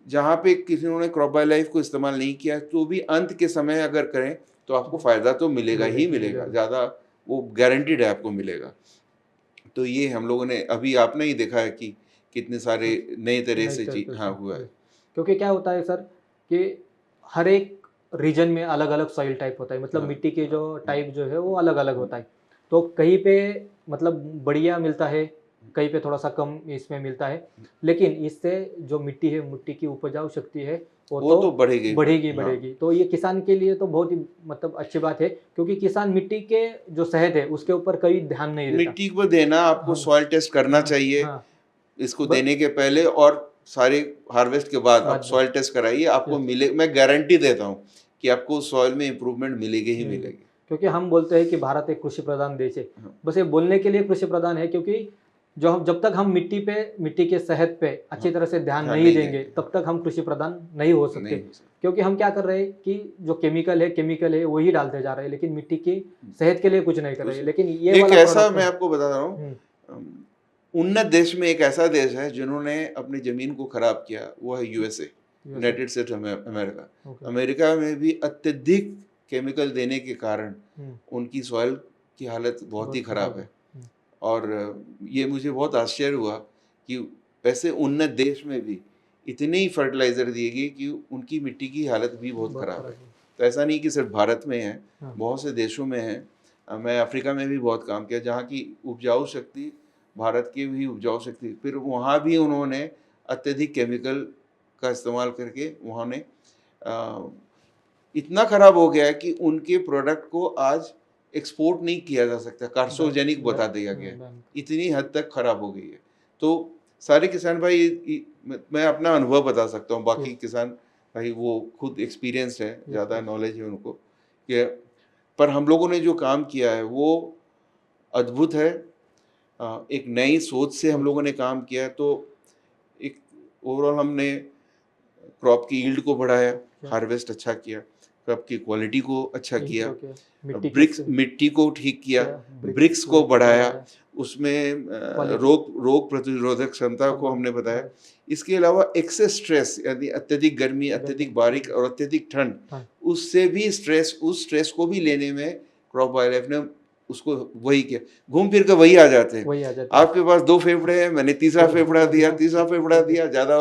जहाँ पे किसी ने क्रॉप बाय लाइफ को इस्तेमाल नहीं किया तो भी अंत के समय अगर करें तो आपको फायदा तो मिलेगा ही मिलेगा, ज़्यादा वो गारंटीड है आपको मिलेगा। तो ये हम लोगों ने अभी आपने ही देखा है कि कितने सारे नए तरह से चीज हाँ हुआ है। क्योंकि क्या होता है सर कि हर एक रीजन में अलग अलग सॉइल टाइप होता है, मतलब मिट्टी के जो टाइप जो है वो अलग अलग होता है। तो कहीं पे मतलब बढ़िया मिलता है, कहीं पे थोड़ा सा कम इसमें मिलता है, लेकिन इससे जो मिट्टी है, मिट्टी की उपजाऊ शक्ति है वो तो बढ़ेगी बढ़ेगी। तो ये किसान के लिए तो बहुत ही मतलब अच्छी बात है, क्योंकि किसान मिट्टी के जो सेहत है उसके ऊपर कभी ध्यान नहीं देता। मिट्टी को देना आपको सॉइल टेस्ट करना चाहिए इसको देने के पहले, और सारे हार्वेस्ट के बाद आप सॉइल टेस्ट कराइए, आपको मिले, मैं गारंटी देता हूँ कि आपको सॉइल में इम्प्रूवमेंट मिलेगी ही मिलेगी। क्योंकि हम बोलते हैं कि भारत एक कृषि प्रधान देश है, बस ये बोलने के लिए कृषि प्रधान है, क्योंकि जो हम जब तक हम मिट्टी के सेहत पे अच्छी तरह से ध्यान ध्यान नहीं नहीं देंगे देंगे। तब तक हम कृषि प्रधान नहीं हो सकते। नहीं हो सकता। क्योंकि हम क्या कर रहे हैं कि जो केमिकल है वही डालते जा रहे हैं, लेकिन मिट्टी की सेहत के लिए कुछ नहीं कर रहे हैं। लेकिन ये एक वाला ऐसा प्रोडक्ट मैं आपको बता रहा हूँ, उन्नत देश में एक ऐसा देश है जिन्होंने अपनी जमीन को खराब किया, वो है USA, United states America. America में भी अत्यधिक केमिकल देने के कारण उनकी सॉइल की हालत बहुत ही खराब है। और ये मुझे बहुत आश्चर्य हुआ कि वैसे उन्नत देश में भी इतने ही फर्टिलाइज़र दिए गए कि उनकी मिट्टी की हालत भी बहुत ख़राब है। तो ऐसा नहीं कि सिर्फ भारत में है, बहुत से देशों में है। मैं अफ्रीका में भी बहुत काम किया जहाँ की उपजाऊ शक्ति भारत की भी उपजाऊ शक्ति, फिर वहाँ भी उन्होंने अत्यधिक केमिकल का इस्तेमाल करके उन्होंने इतना ख़राब हो गया है कि उनके प्रोडक्ट को आज एक्सपोर्ट नहीं किया जा सकता, कार्सिनोजेनिक बता दिया गया है, इतनी हद तक ख़राब हो गई है। तो सारे किसान भाई, मैं अपना अनुभव बता सकता हूँ, बाकी किसान भाई वो खुद एक्सपीरियंस्ड है, ज़्यादा नॉलेज है उनको, कि पर हम लोगों ने जो काम किया है वो अद्भुत है। एक नई सोच से हम लोगों ने काम किया है। तो एक ओवरऑल हमने क्रॉप की यील्ड को बढ़ाया, हार्वेस्ट अच्छा किया, क्रॉप की क्वालिटी को अच्छा किया, मिट्टी को ठीक किया, ब्रिक्स को बढ़ाया, उसमें रोग प्रतिरोधक क्षमता को हमने बताया। इसके अलावा एक्सेस स्ट्रेस, यानी अत्यधिक गर्मी, अत्यधिक बारिश और अत्यधिक ठंड, उससे भी उस स्ट्रेस को भी लेने में क्रॉप वाइल्डलाइफ ने उसको वही किया, घूम फिर कर वही आ जाते हैं। आपके पास 2 फेफड़े हैं, मैंने तीसरा फेफड़ा दिया, ज़्यादा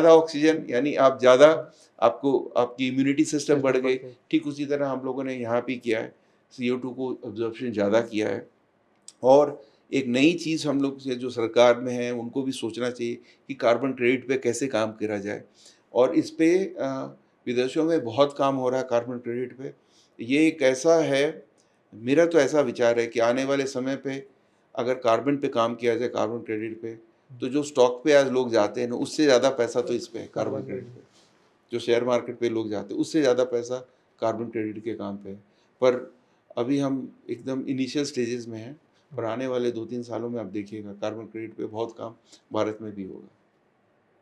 ऑक्सीजन, यानी आप ज़्यादा, आपको आपकी इम्यूनिटी सिस्टम बढ़ गई। ठीक उसी तरह हम लोगों ने यहाँ भी किया है, CO2 को अब्जॉर्प्शन ज़्यादा किया है। और एक नई चीज़ हम लोग जो सरकार में है उनको भी सोचना चाहिए कि कार्बन क्रेडिट पे कैसे काम करा जाए, और इस पे विदेशों में बहुत काम हो रहा है कार्बन क्रेडिट पे। ये एक ऐसा है, मेरा तो ऐसा विचार है कि आने वाले समय पे अगर कार्बन पे काम किया जाए, कार्बन क्रेडिट पे, तो जो स्टॉक पे आज लोग जाते हैं ना, उससे ज़्यादा पैसा तो इस पे है, कार्बन क्रेडिट पे। जो शेयर मार्केट पे लोग जाते हैं उससे ज़्यादा पैसा कार्बन क्रेडिट के काम पे है। पर अभी हम एकदम इनिशियल स्टेजेस में हैं, पर आने वाले 2-3 सालों में आप देखिएगा कार्बन क्रेडिट पे बहुत काम भारत में भी होगा।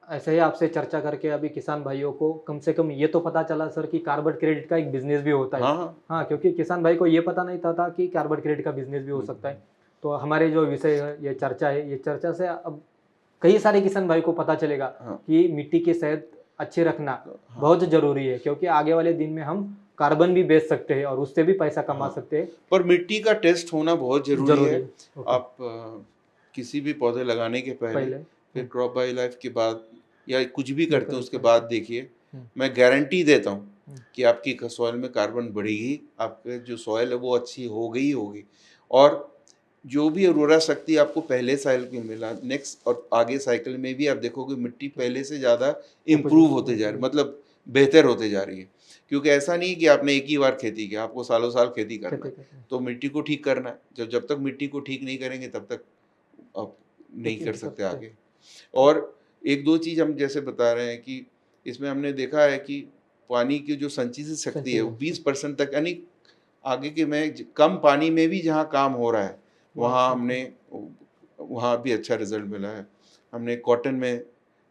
ऐसे ही आपसे चर्चा करके अभी किसान भाइयों को कम से कम ये तो पता चला सर कि कार्बन क्रेडिट का एक बिजनेस भी होता है। हाँ, क्योंकि किसान भाई को ये पता नहीं था कि कार्बन क्रेडिट का बिजनेस भी हो सकता है। तो हमारे जो विषय है, ये चर्चा से अब कई सारे किसान भाई को पता चलेगा कि मिट्टी की सेहत अच्छी रखना बहुत जरूरी है, क्योंकि आगे वाले दिन में हम कार्बन भी बेच सकते हैं और उससे भी पैसा कमा सकते हैं। पर मिट्टी का टेस्ट होना बहुत जरूरी है। आप किसी भी पौधे लगाने के पहले फिर क्रॉप वाइल्डलाइफ के बाद या कुछ भी करते हैं उसके बाद देखिए, मैं गारंटी देता हूँ कि आपकी सॉइल में कार्बन बढ़ेगी, आपके जो सॉइल है वो अच्छी होगी, और जो भी उर्वरा शक्ति आपको पहले साइकिल में मिला, नेक्स्ट और आगे साइकिल में भी आप देखोगे मिट्टी पहले से ज़्यादा इम्प्रूव होते जा रही, मतलब बेहतर होते जा रही है। क्योंकि ऐसा नहीं कि आपने एक ही बार खेती किया, आपको सालों साल खेती करना है, तो मिट्टी को ठीक करना है। जब तक मिट्टी को ठीक नहीं करेंगे तब तक आप नहीं कर सकते आगे। और 1-2 चीज़ हम जैसे बता रहे हैं कि इसमें हमने देखा है कि पानी की जो संचित शक्ति है वो 20% तक, यानी आगे के में कम पानी में भी जहाँ काम हो रहा है वहाँ भी अच्छा रिजल्ट मिला है। हमने कॉटन में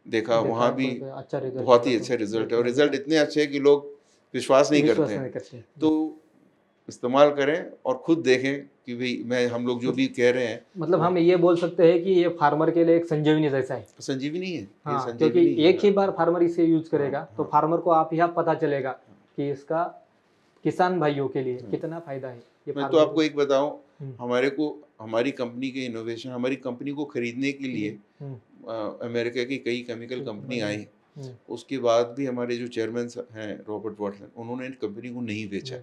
देखा, वहाँ भी बहुत ही अच्छा रिजल्ट है, और रिजल्ट इतने अच्छे हैं कि लोग विश्वास नहीं करते हैं। तो इस्तेमाल करें और खुद देखें कि भाई हम लोग जो भी कह रहे हैं, मतलब हम ये बोल सकते हैं कि ये फार्मर के लिए एक संजीवनी जैसा है। संजीवनी है। हाँ, क्योंकि एक ही बार फार्मर इसे यूज करेगा तो फार्मर को आप पता चलेगा कि इसका किसान भाइयों के लिए कितना फायदा है। मैं तो आपको एक बताऊं, हमारी कंपनी के इनोवेशन, हमारी कंपनी को खरीदने के लिए अमेरिका की कई केमिकल कंपनी आई, उसके बाद भी हमारे जो चेयरमैन हैं रॉबर्ट वाटसन, उन्होंने इन कंपनी को नहीं बेचा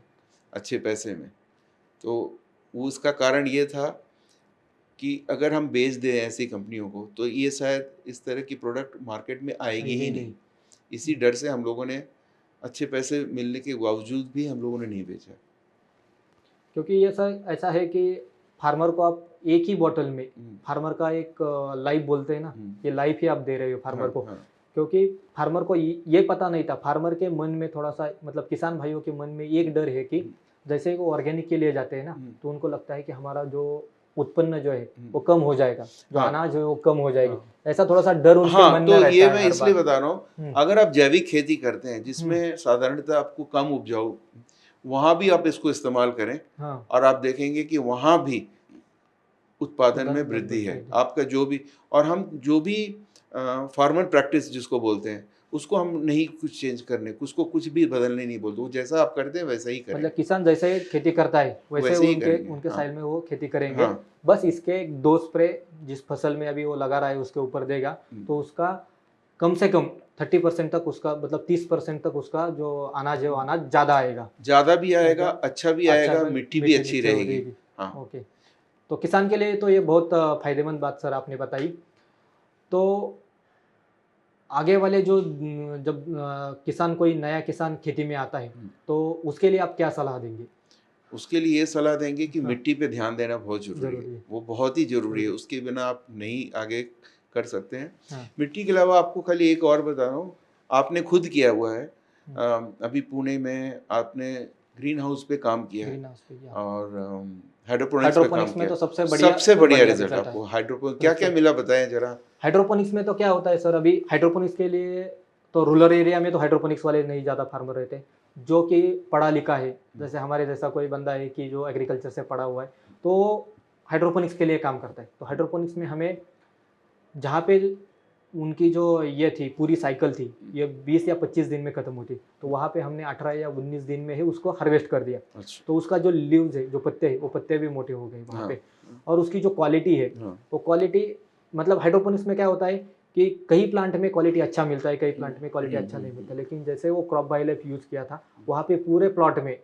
अच्छे पैसे में। तो उसका कारण ये था कि अगर हम बेच दें ऐसी कंपनियों को तो ये शायद इस तरह की प्रोडक्ट मार्केट में आएगी ही नहीं। इसी डर से हम लोगों ने अच्छे पैसे मिलने के बावजूद भी हम लोगों ने नहीं बेचा। क्योंकि ये ऐसा है कि फार्मर को आप एक ही बॉटल में, फार्मर का एक लाइफ बोलते हैं ना, ये लाइफ ही आप दे रहे हो फार्मर को। क्योंकि फार्मर को ये पता नहीं था, फार्मर के मन में थोड़ा सा, मतलब किसान भाइयों के मन में एक डर है कि जैसे वो ऑर्गेनिक के लिए जाते हैं ना, तो उनको लगता है कि हमारा जो उत्पन्न जो है वो कम हो जाएगा, जो हाँ। अनाज है वो कम हो जाएगी, हाँ। ऐसा थोड़ा सा डर उनके मन हाँ, में तो रहता ये है मैं हर इसलिए बार। बता रहा हूँ, हम्म, अगर आप जैविक खेती करते हैं जिसमें साधारणतः आपको कम उपजाऊ, वहाँ भी आप इसको इस्तेमाल करें हाँ, और आप देखेंगे कि वहाँ भी उत्पादन में बहुत वृद्धि है। बढ़िया। आपका जो भी, और हम जो भी फार्मर प्रैक्टिस जिसको बोलते हैं, उसको हम नहीं कुछ चेंज करने, उसको कुछ भी बदलने नहीं बोलते, वो जैसा आप करते हैं वैसा ही मतलब करेंगे, किसान जैसे खेती करता है वैसे वैसे ही उनके करेंगे। उनके हाँ, साइड में वो खेती करेंगे। हाँ। बस इसके 2 स्प्रे जिस फसल में अभी वो लगा रहा है उसके ऊपर देगा, तो उसका कम से कम 30% तक उसका, मतलब 30% तक उसका जो अनाज है वो अनाज ज़्यादा आएगा। ज़्यादा भी आएगा, मतलब अच्छा भी अच्छा, आएगा, मिट्टी भी मीठी अच्छी नीचे हो रहेगी। जाएगी। हाँ। ओके, तो किसान के लिए तो ये बहुत फायदेमंद बात सर आपने बताई। तो आगे वाले जो जब किसान, कोई नया किसान खेती में आता है, तो उसके लिए आप क्या सलाह देंगे? उसके लिए ये सलाह देंगे कि हाँ, मिट्टी पे ध्यान देना बहुत ज़रूरी है। ज़रूरी है। वो बहुत ही ज़रूरी है, ज़रूरी। उसके बिना आप नहीं आगे कर सकते हैं। हाँ, मिट्टी के अलावा आपको खाली एक और बता रहा हूँ, आपने खुद किया हुआ है। हुँ, अभी पुणे में आपने ग्रीन हाउस पे काम किया है ग्रीन हाउस पे या और हाइड्रोपोनिक्स पे काम हाइड्रोपोनिक्स में किया तो है। सबसे बढ़िया बढ़िया रिज़ल्ट रिजल्ट है। आपको हाइड्रोपोनिक्स क्या-क्या अच्छा, मिला बताएँ ज़रा? हाइड्रोपोनिक्स में तो क्या होता है सर, अभी हाइड्रोपोनिक्स के लिए तो रूरल एरिया में तो हाइड्रोपोनिक्स वाले नहीं ज़्यादा फार्मर रहते, जो कि पढ़ा लिखा है, जैसे हमारे जैसा कोई बंदा है कि जो एग्रीकल्चर से पढ़ा हुआ है, तो हाइड्रोपोनिक्स के लिए काम करता है। तो हाइड्रोपोनिक्स में हमें जहाँ पे उनकी जो ये थी पूरी साइकिल थी, ये 20 या 25 दिन में खत्म होती, तो वहाँ पे हमने 18 या 19 दिन में ही उसको हार्वेस्ट कर दिया। अच्छा। तो उसका जो लीव्स है, जो पत्ते हैं, वो पत्ते भी मोटे हो गए वहाँ हाँ, पे। और उसकी जो क्वालिटी है, हाँ। वो क्वालिटी, मतलब हाइड्रोपोनिक्स में क्या होता है कि कई प्लांट में क्वालिटी अच्छा मिलता है, कई प्लांट में क्वालिटी अच्छा नहीं मिलता, लेकिन जैसे वो क्रॉप बायोलाइफ यूज़ किया था, वहाँ पे पूरे प्लॉट में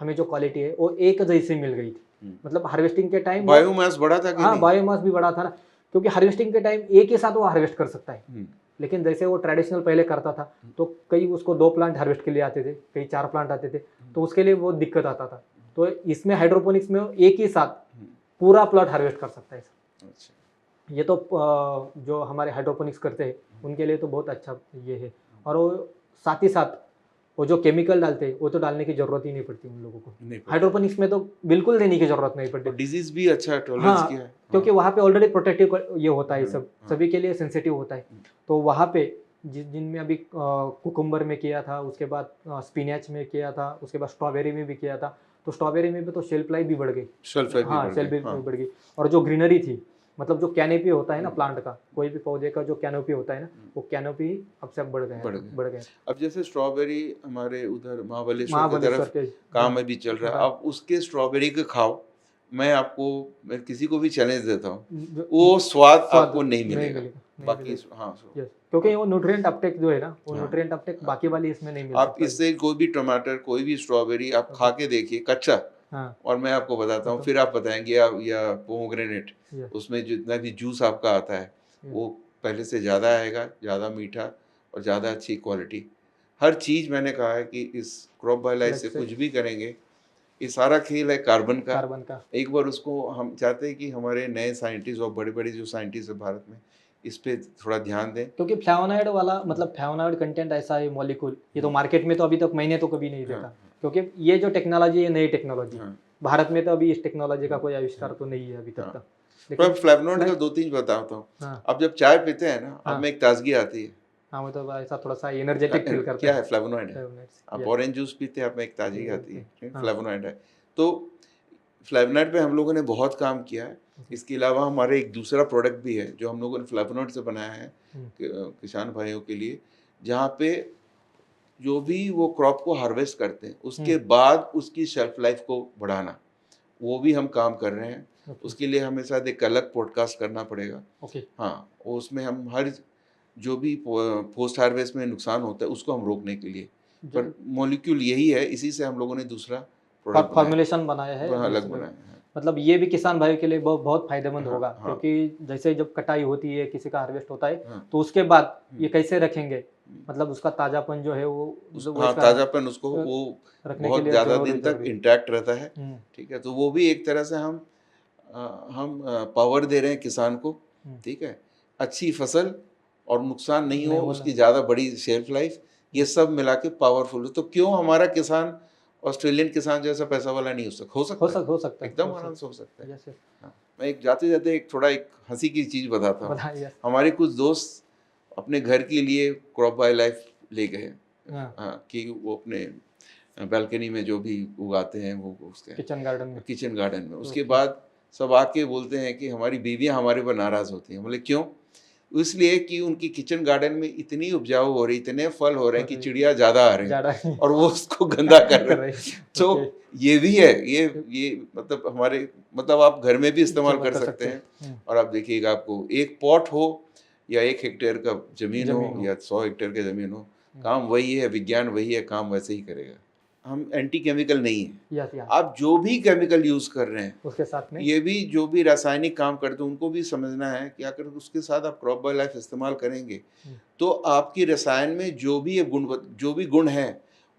हमें जो क्वालिटी है वो एक जैसी मिल गई थी। मतलब हार्वेस्टिंग के टाइम वो, बायोमास बढ़ा था कि हाँ, नहीं? बायोमास भी बढ़ा था ना, क्योंकि हार्वेस्टिंग के टाइम एक ही साथ वो हार्वेस्ट कर सकता है। हुँ। लेकिन जैसे वो ट्रेडिशनल पहले करता था, तो कई उसको 2 प्लांट हार्वेस्ट के लिए आते थे, कई 4 प्लांट आते थे, तो उसके लिए बहुत दिक्कत आता था। तो इसमें हाइड्रोपोनिक्स में वो एक ही साथ पूरा प्लॉट हार्वेस्ट कर सकता है। अच्छा। ये तो जो हमारे हाइड्रोपोनिक्स करते हैं उनके लिए तो बहुत अच्छा ये है। और वो साथ ही साथ वो जो केमिकल डालते हैं वो तो डालने की ज़रूरत ही नहीं पड़ती उन लोगों को। नहीं पता। हाइड्रोपोनिक्स में तो बिल्कुल देने की ज़रूरत नहीं पड़ती। और डिजीज़ भी अच्छा टॉलरेंस किया हाँ, है। क्योंकि वहाँ पे ऑलरेडी प्रोटेक्टिव ये होता है, हाँ, सब हाँ। सभी के लिए सेंसिटिव होता है। तो वहाँ पे जिनमें अभी कुकुम्बर में किया था, उसके बाद स्पिनच में किया था, उसके बाद स्ट्रॉबेरी में भी किया था, तो स्ट्रॉबेरी में भी तो शेल्फ लाइफ भी बढ़ गई। शेल्फ लाइफ भी हाँ, बढ़ शेल्फ गई। भी हाँ। बढ़ गई। और जो ग्रीनरी थी, मतलब जो कैनोपी होता है ना प्लांट का, कोई भी पौधे का जो कैनोपी होता है ना, वो कैनोपी अब से बढ़ गया बढ़ था, गया। बढ़ गया। अब जैसे स्ट्रॉबेरी हमारे उधर महाबलेश्वर की महाबलेश्वर तरफ के काम अभी चल रहा है, हाँ, आप उसके स्ट्रॉबेरी के खाओ, मैं किसी को भी चैलेंज देता हूँ, जो वो स्वाद स्वाद आपको नहीं नहीं मिलेगा। मिलेगा, नहीं बाकी मिलेगा। हाँ, यस, क्योंकि हाँ, वो न्यूट्रिएंट अपटेक जो है ना, वो हाँ, न्यूट्रिएंट अपटेक हाँ। बाकी वाली इसमें नहीं मिल आप सकता। इससे कोई भी टमाटर, कोई भी स्ट्रॉबेरी आप ओके, खा के देखिए कच्चा, हाँ, और मैं आपको बताता हूँ, तो फिर आप बताएँगे या पोमोग्रेनेट, यस, उसमें जितना भी जूस आपका आता है, यस, वो पहले से ज़्यादा आएगा, ज़्यादा मीठा और ज़्यादा अच्छी क्वालिटी। हर चीज़ मैंने कहा है कि इस क्रॉप बायोलाइज लाइफ से से कुछ भी करेंगे, ये सारा खेल है कार्बन का। कार्बन का। एक बार उसको हम चाहते हैं कि हमारे नए साइंटिस्ट और बड़े-बड़े जो साइंटिस्ट हैं भारत में, इस पे थोड़ा ध्यान दें। क्योंकि फ्लैवोनॉइड वाला, मतलब फ्लैवोनॉइड कंटेंट ऐसा है मॉलिक्यूल, ये तो मार्केट में तो अभी तक मैंने तो कभी नहीं हाँ, देखा, क्योंकि ये जो टेक्नोलॉजी है नई टेक्नोलॉजी, हाँ, भारत में तो अभी इस टेक्नोलॉजी का कोई हाँ, आविष्कार तो नहीं है अभी तक हाँ। का। मैं लेकिन फ्लेवोनॉइड का मैं 2-3 बताता हूँ। हाँ, आप जब चाय पीते हैं ना, आप हाँ, में एक ताज़गी आती है। हाँ, वो तो ऐसा थोड़ा सा एनर्जेटिक फील करता क्या है। है? फ्लेवोनॉइड है। फ्लैवोनॉइड्स, आप यस, ऑरेंज जूस पीते हैं, आप में एक ताज़गी आती है, ठीक है? हाँ, फ्लेवोनॉइड है। तो फ्लेवोनॉइड पे हम लोगों ने बहुत काम किया है। ओके, इसके अलावा हमारे एक दूसरा प्रोडक्ट भी है, जो हम लोगों ने फ्लेवोनॉइड से बनाया है हुँ, किसान भाइयों के लिए, जहाँ पे जो भी वो क्रॉप को हार्वेस्ट करते हैं, हुँ, उसके बाद उसकी शेल्फ लाइफ को बढ़ाना, वो भी हम काम कर रहे हैं। ओके, उसके लिए हमें शायद एक अलग पॉडकास्ट करना पड़ेगा। ओके, हाँ, उसमें हम हर जो भी पोस्ट हार्वेस्ट में नुकसान होता है, उसको हम रोकने के लिए, जो पर मॉलिक्यूल यही है, इसी से हम लोगों ने दूसरा प्रोडक्ट बनाया है, फॉर्मुलेशन बनाया है वह अभी अलग इसमें। बनाया है। मतलब ये भी किसान भाइयों के लिए बहुत फायदेमंद हाँ, होगा, हाँ, क्योंकि जैसे जब कटाई होती है, किसी का हार्वेस्ट होता है, हाँ। तो उसके बाद हुँ, ये कैसे रखेंगे, हुँ। मतलब उसका ताज़ापन जो है वो उस हाँ, वैसा ताज़ापन उसको अ, वो रखने के बहुत लिए ज़्यादा ज़रूरी दिन तक ज़रूरी है। इंटैक्ट रहता है, हुँ, ठीक है? तो वो भी एक तरह से हम पावर दे रहे हैं किसान को, हुँ, ठीक है? अच्छी फसल और नुकसान नहीं नहीं हो, होना उसकी है। ज़्यादा बड़ी शेल्फ लाइफ, ये हुँ, सब मिला के पावरफुल हो। तो क्यों हमारा किसान ऑस्ट्रेलियन किसान जैसा पैसा वाला नहीं हो सकता हो सकता है एकदम आराम से हो सकता है। यस यस हाँ, मैं एक जाते जाते एक हंसी की चीज़ बताता हूँ। बताइए। हमारे कुछ दोस्त अपने घर के लिए क्रॉप बाय लाइफ ले गए। हाँ हाँ, कि वो अपने बालकनी में जो भी उगाते हैं वो उसके किचन गार्डन में। किचन गार्डन में। उसके ओके। बाद सब आके बोलते हैं कि हमारी बीवियां हमारे पर नाराज़ होती हैं। बोले क्यों? इसलिए कि उनकी किचन गार्डन में इतनी उपजाऊ हो रही, इतने फल हो रहे हैं कि चिड़िया ज़्यादा आ रहे हैं ज़्यादा और वो उसको गंदा कर कर रहे रही हैं। है। तो ओके। ये भी है, ये मतलब हमारे मतलब आप घर में भी इस्तेमाल कर सकते हैं। हैं। और आप देखिएगा, आपको एक पॉट हो या 1 हेक्टेयर का ज़मीन हो ज़मीन हो। या 100 हेक्टेयर की ज़मीन हो, काम वही है, विज्ञान वही है, काम वैसे ही करेगा। हम एंटी केमिकल नहीं हैं। यस यस आप जो भी केमिकल यूज़ कर रहे हैं, उसके साथ में ये भी जो भी रासायनिक काम करते हैं उनको भी समझना है कि अगर उसके साथ आप क्रॉप बाय लाइफ इस्तेमाल करेंगे तो आपकी रसायन में जो भी गुण है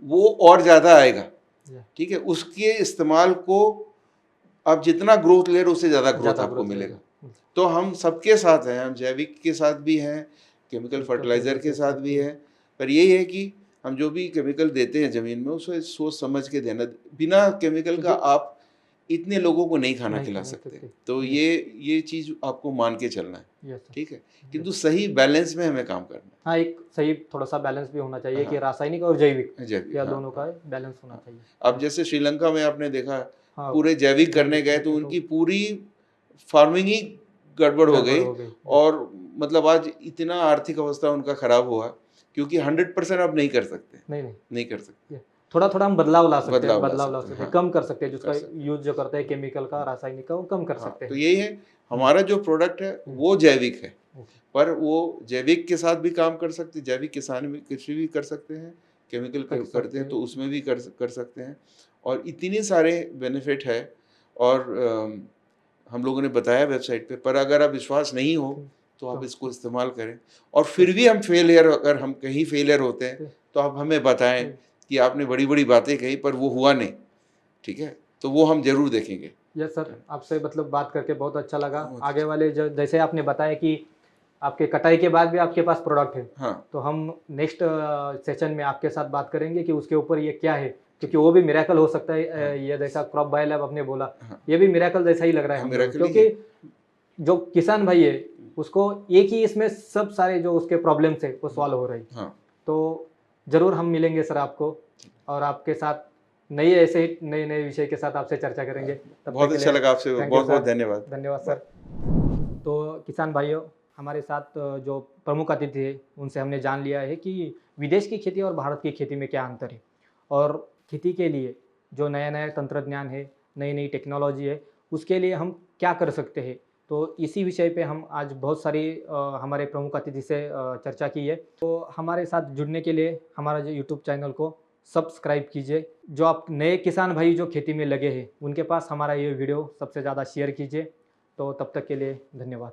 वो और ज़्यादा आएगा। या ठीक है, उसके इस्तेमाल को आप जितना ग्रोथ ले रहे हो उससे ज़्यादा ग्रोथ ज़्यादा आपको ग्रोथ मिलेगा। रहेगा। तो हम सबके साथ हैं, हम जैविक के साथ भी हैं, केमिकल फर्टिलाइज़र के साथ भी है। पर यही है कि हम जो भी केमिकल देते हैं ज़मीन में उसे सोच समझ के देना। बिना केमिकल का आप इतने लोगों को नहीं खाना नहीं खिला खा सकते। सकते। तो ये चीज़ आपको मान के चलना है, यस सर। ठीक है? किंतु सही बैलेंस में हमें काम करना हाँ, एक सही थोड़ा-सा बैलेंस भी होना चाहिए कि हाँ। रासायनिक और जैविक है जैविक, या हाँ, दोनों का हाँ। बैलेंस होना चाहिए। अब जैसे श्रीलंका में आपने देखा, हाँ, पूरे जैविक करने जैविक गए करके तो तो उनकी पूरी फार्मिंग ही गड़बड़ हो गई हो गई। और मतलब आज इतना आर्थिक अवस्था उनका खराब हुआ क्योंकि 100% आप नहीं कर सकते, नहीं, नहीं। नहीं कर सकते। थोड़ा-थोड़ा हम बदलाव ला सकते हैं, बदलाव ला बदलाव ला सकते हैं, सकते हैं, हाँ, कम कर सकते हैं, कर जिसका सकते हैं। यूज़ जो करते हैं केमिकल का, रासायनिक का, वो कम कर हाँ, सकते तो हैं। यही है, हमारा जो प्रोडक्ट है वो जैविक है, ओके। पर वो जैविक के साथ भी काम कर सकते हैं, जैविक किसान भी कृषि भी कर सकते हैं, केमिकल कर करते हैं सकते तो उसमें भी कर सकते हैं और इतने सारे बेनिफिट है। और हम लोगों ने बताया वेबसाइट पे, पर अगर आप विश्वास नहीं हो तो आप इसको इस्तेमाल करें। और फिर भी अगर हम कहीं फेलियर होते हैं तो आप हमें बताएं कि आपने बड़ी बड़ी बातें कही पर वो हुआ नहीं, ठीक है? तो वो हम जरूर देखेंगे। यस सर, आपसे मतलब बात करके बहुत अच्छा लगा। बहुत आगे अच्छा। वाले जो जैसे आपने बताया कि आपके कटाई के बाद भी आपके पास प्रोडक्ट है, हाँ, तो हम नेक्स्ट सेशन में आपके साथ बात करेंगे कि उसके ऊपर ये क्या है, क्योंकि वो भी मिरेकल हो सकता है। हाँ। ये जैसा क्रॉप बाय लैब आपने बोला, हाँ, ये भी मिरेकल जैसा ही लग रहा है हाँ, हम लोग, miracle ही क्योंकि जो किसान भाई है उसको एक ही इसमें सब सारे जो उसके प्रॉब्लम्स है वो सॉल्व हो रही। हाँ, तो ज़रूर हम मिलेंगे सर आपको, और आपके साथ ऐसे ही नए नए विषय के साथ आपसे चर्चा करेंगे। तब बहुत तक के अच्छा लिए लगा आपसे, थैंक यू बहुत बहुत सर। धन्यवाद। धन्यवाद सर। तो किसान भाइयों, हमारे साथ जो प्रमुख अतिथि है उनसे हमने जान लिया है कि विदेश की खेती और भारत की खेती में क्या अंतर है, और खेती के लिए जो नया नया तंत्रज्ञान है, नई नई टेक्नोलॉजी है, उसके लिए हम क्या कर सकते हैं। तो इसी विषय पे हम आज बहुत सारी हमारे प्रमुख अतिथि से चर्चा की है। तो हमारे साथ जुड़ने के लिए हमारा जो यूट्यूब चैनल को सब्सक्राइब कीजिए। जो आप नए किसान भाई जो खेती में लगे हैं उनके पास हमारा ये वीडियो सबसे ज़्यादा शेयर कीजिए। तो तब तक के लिए धन्यवाद।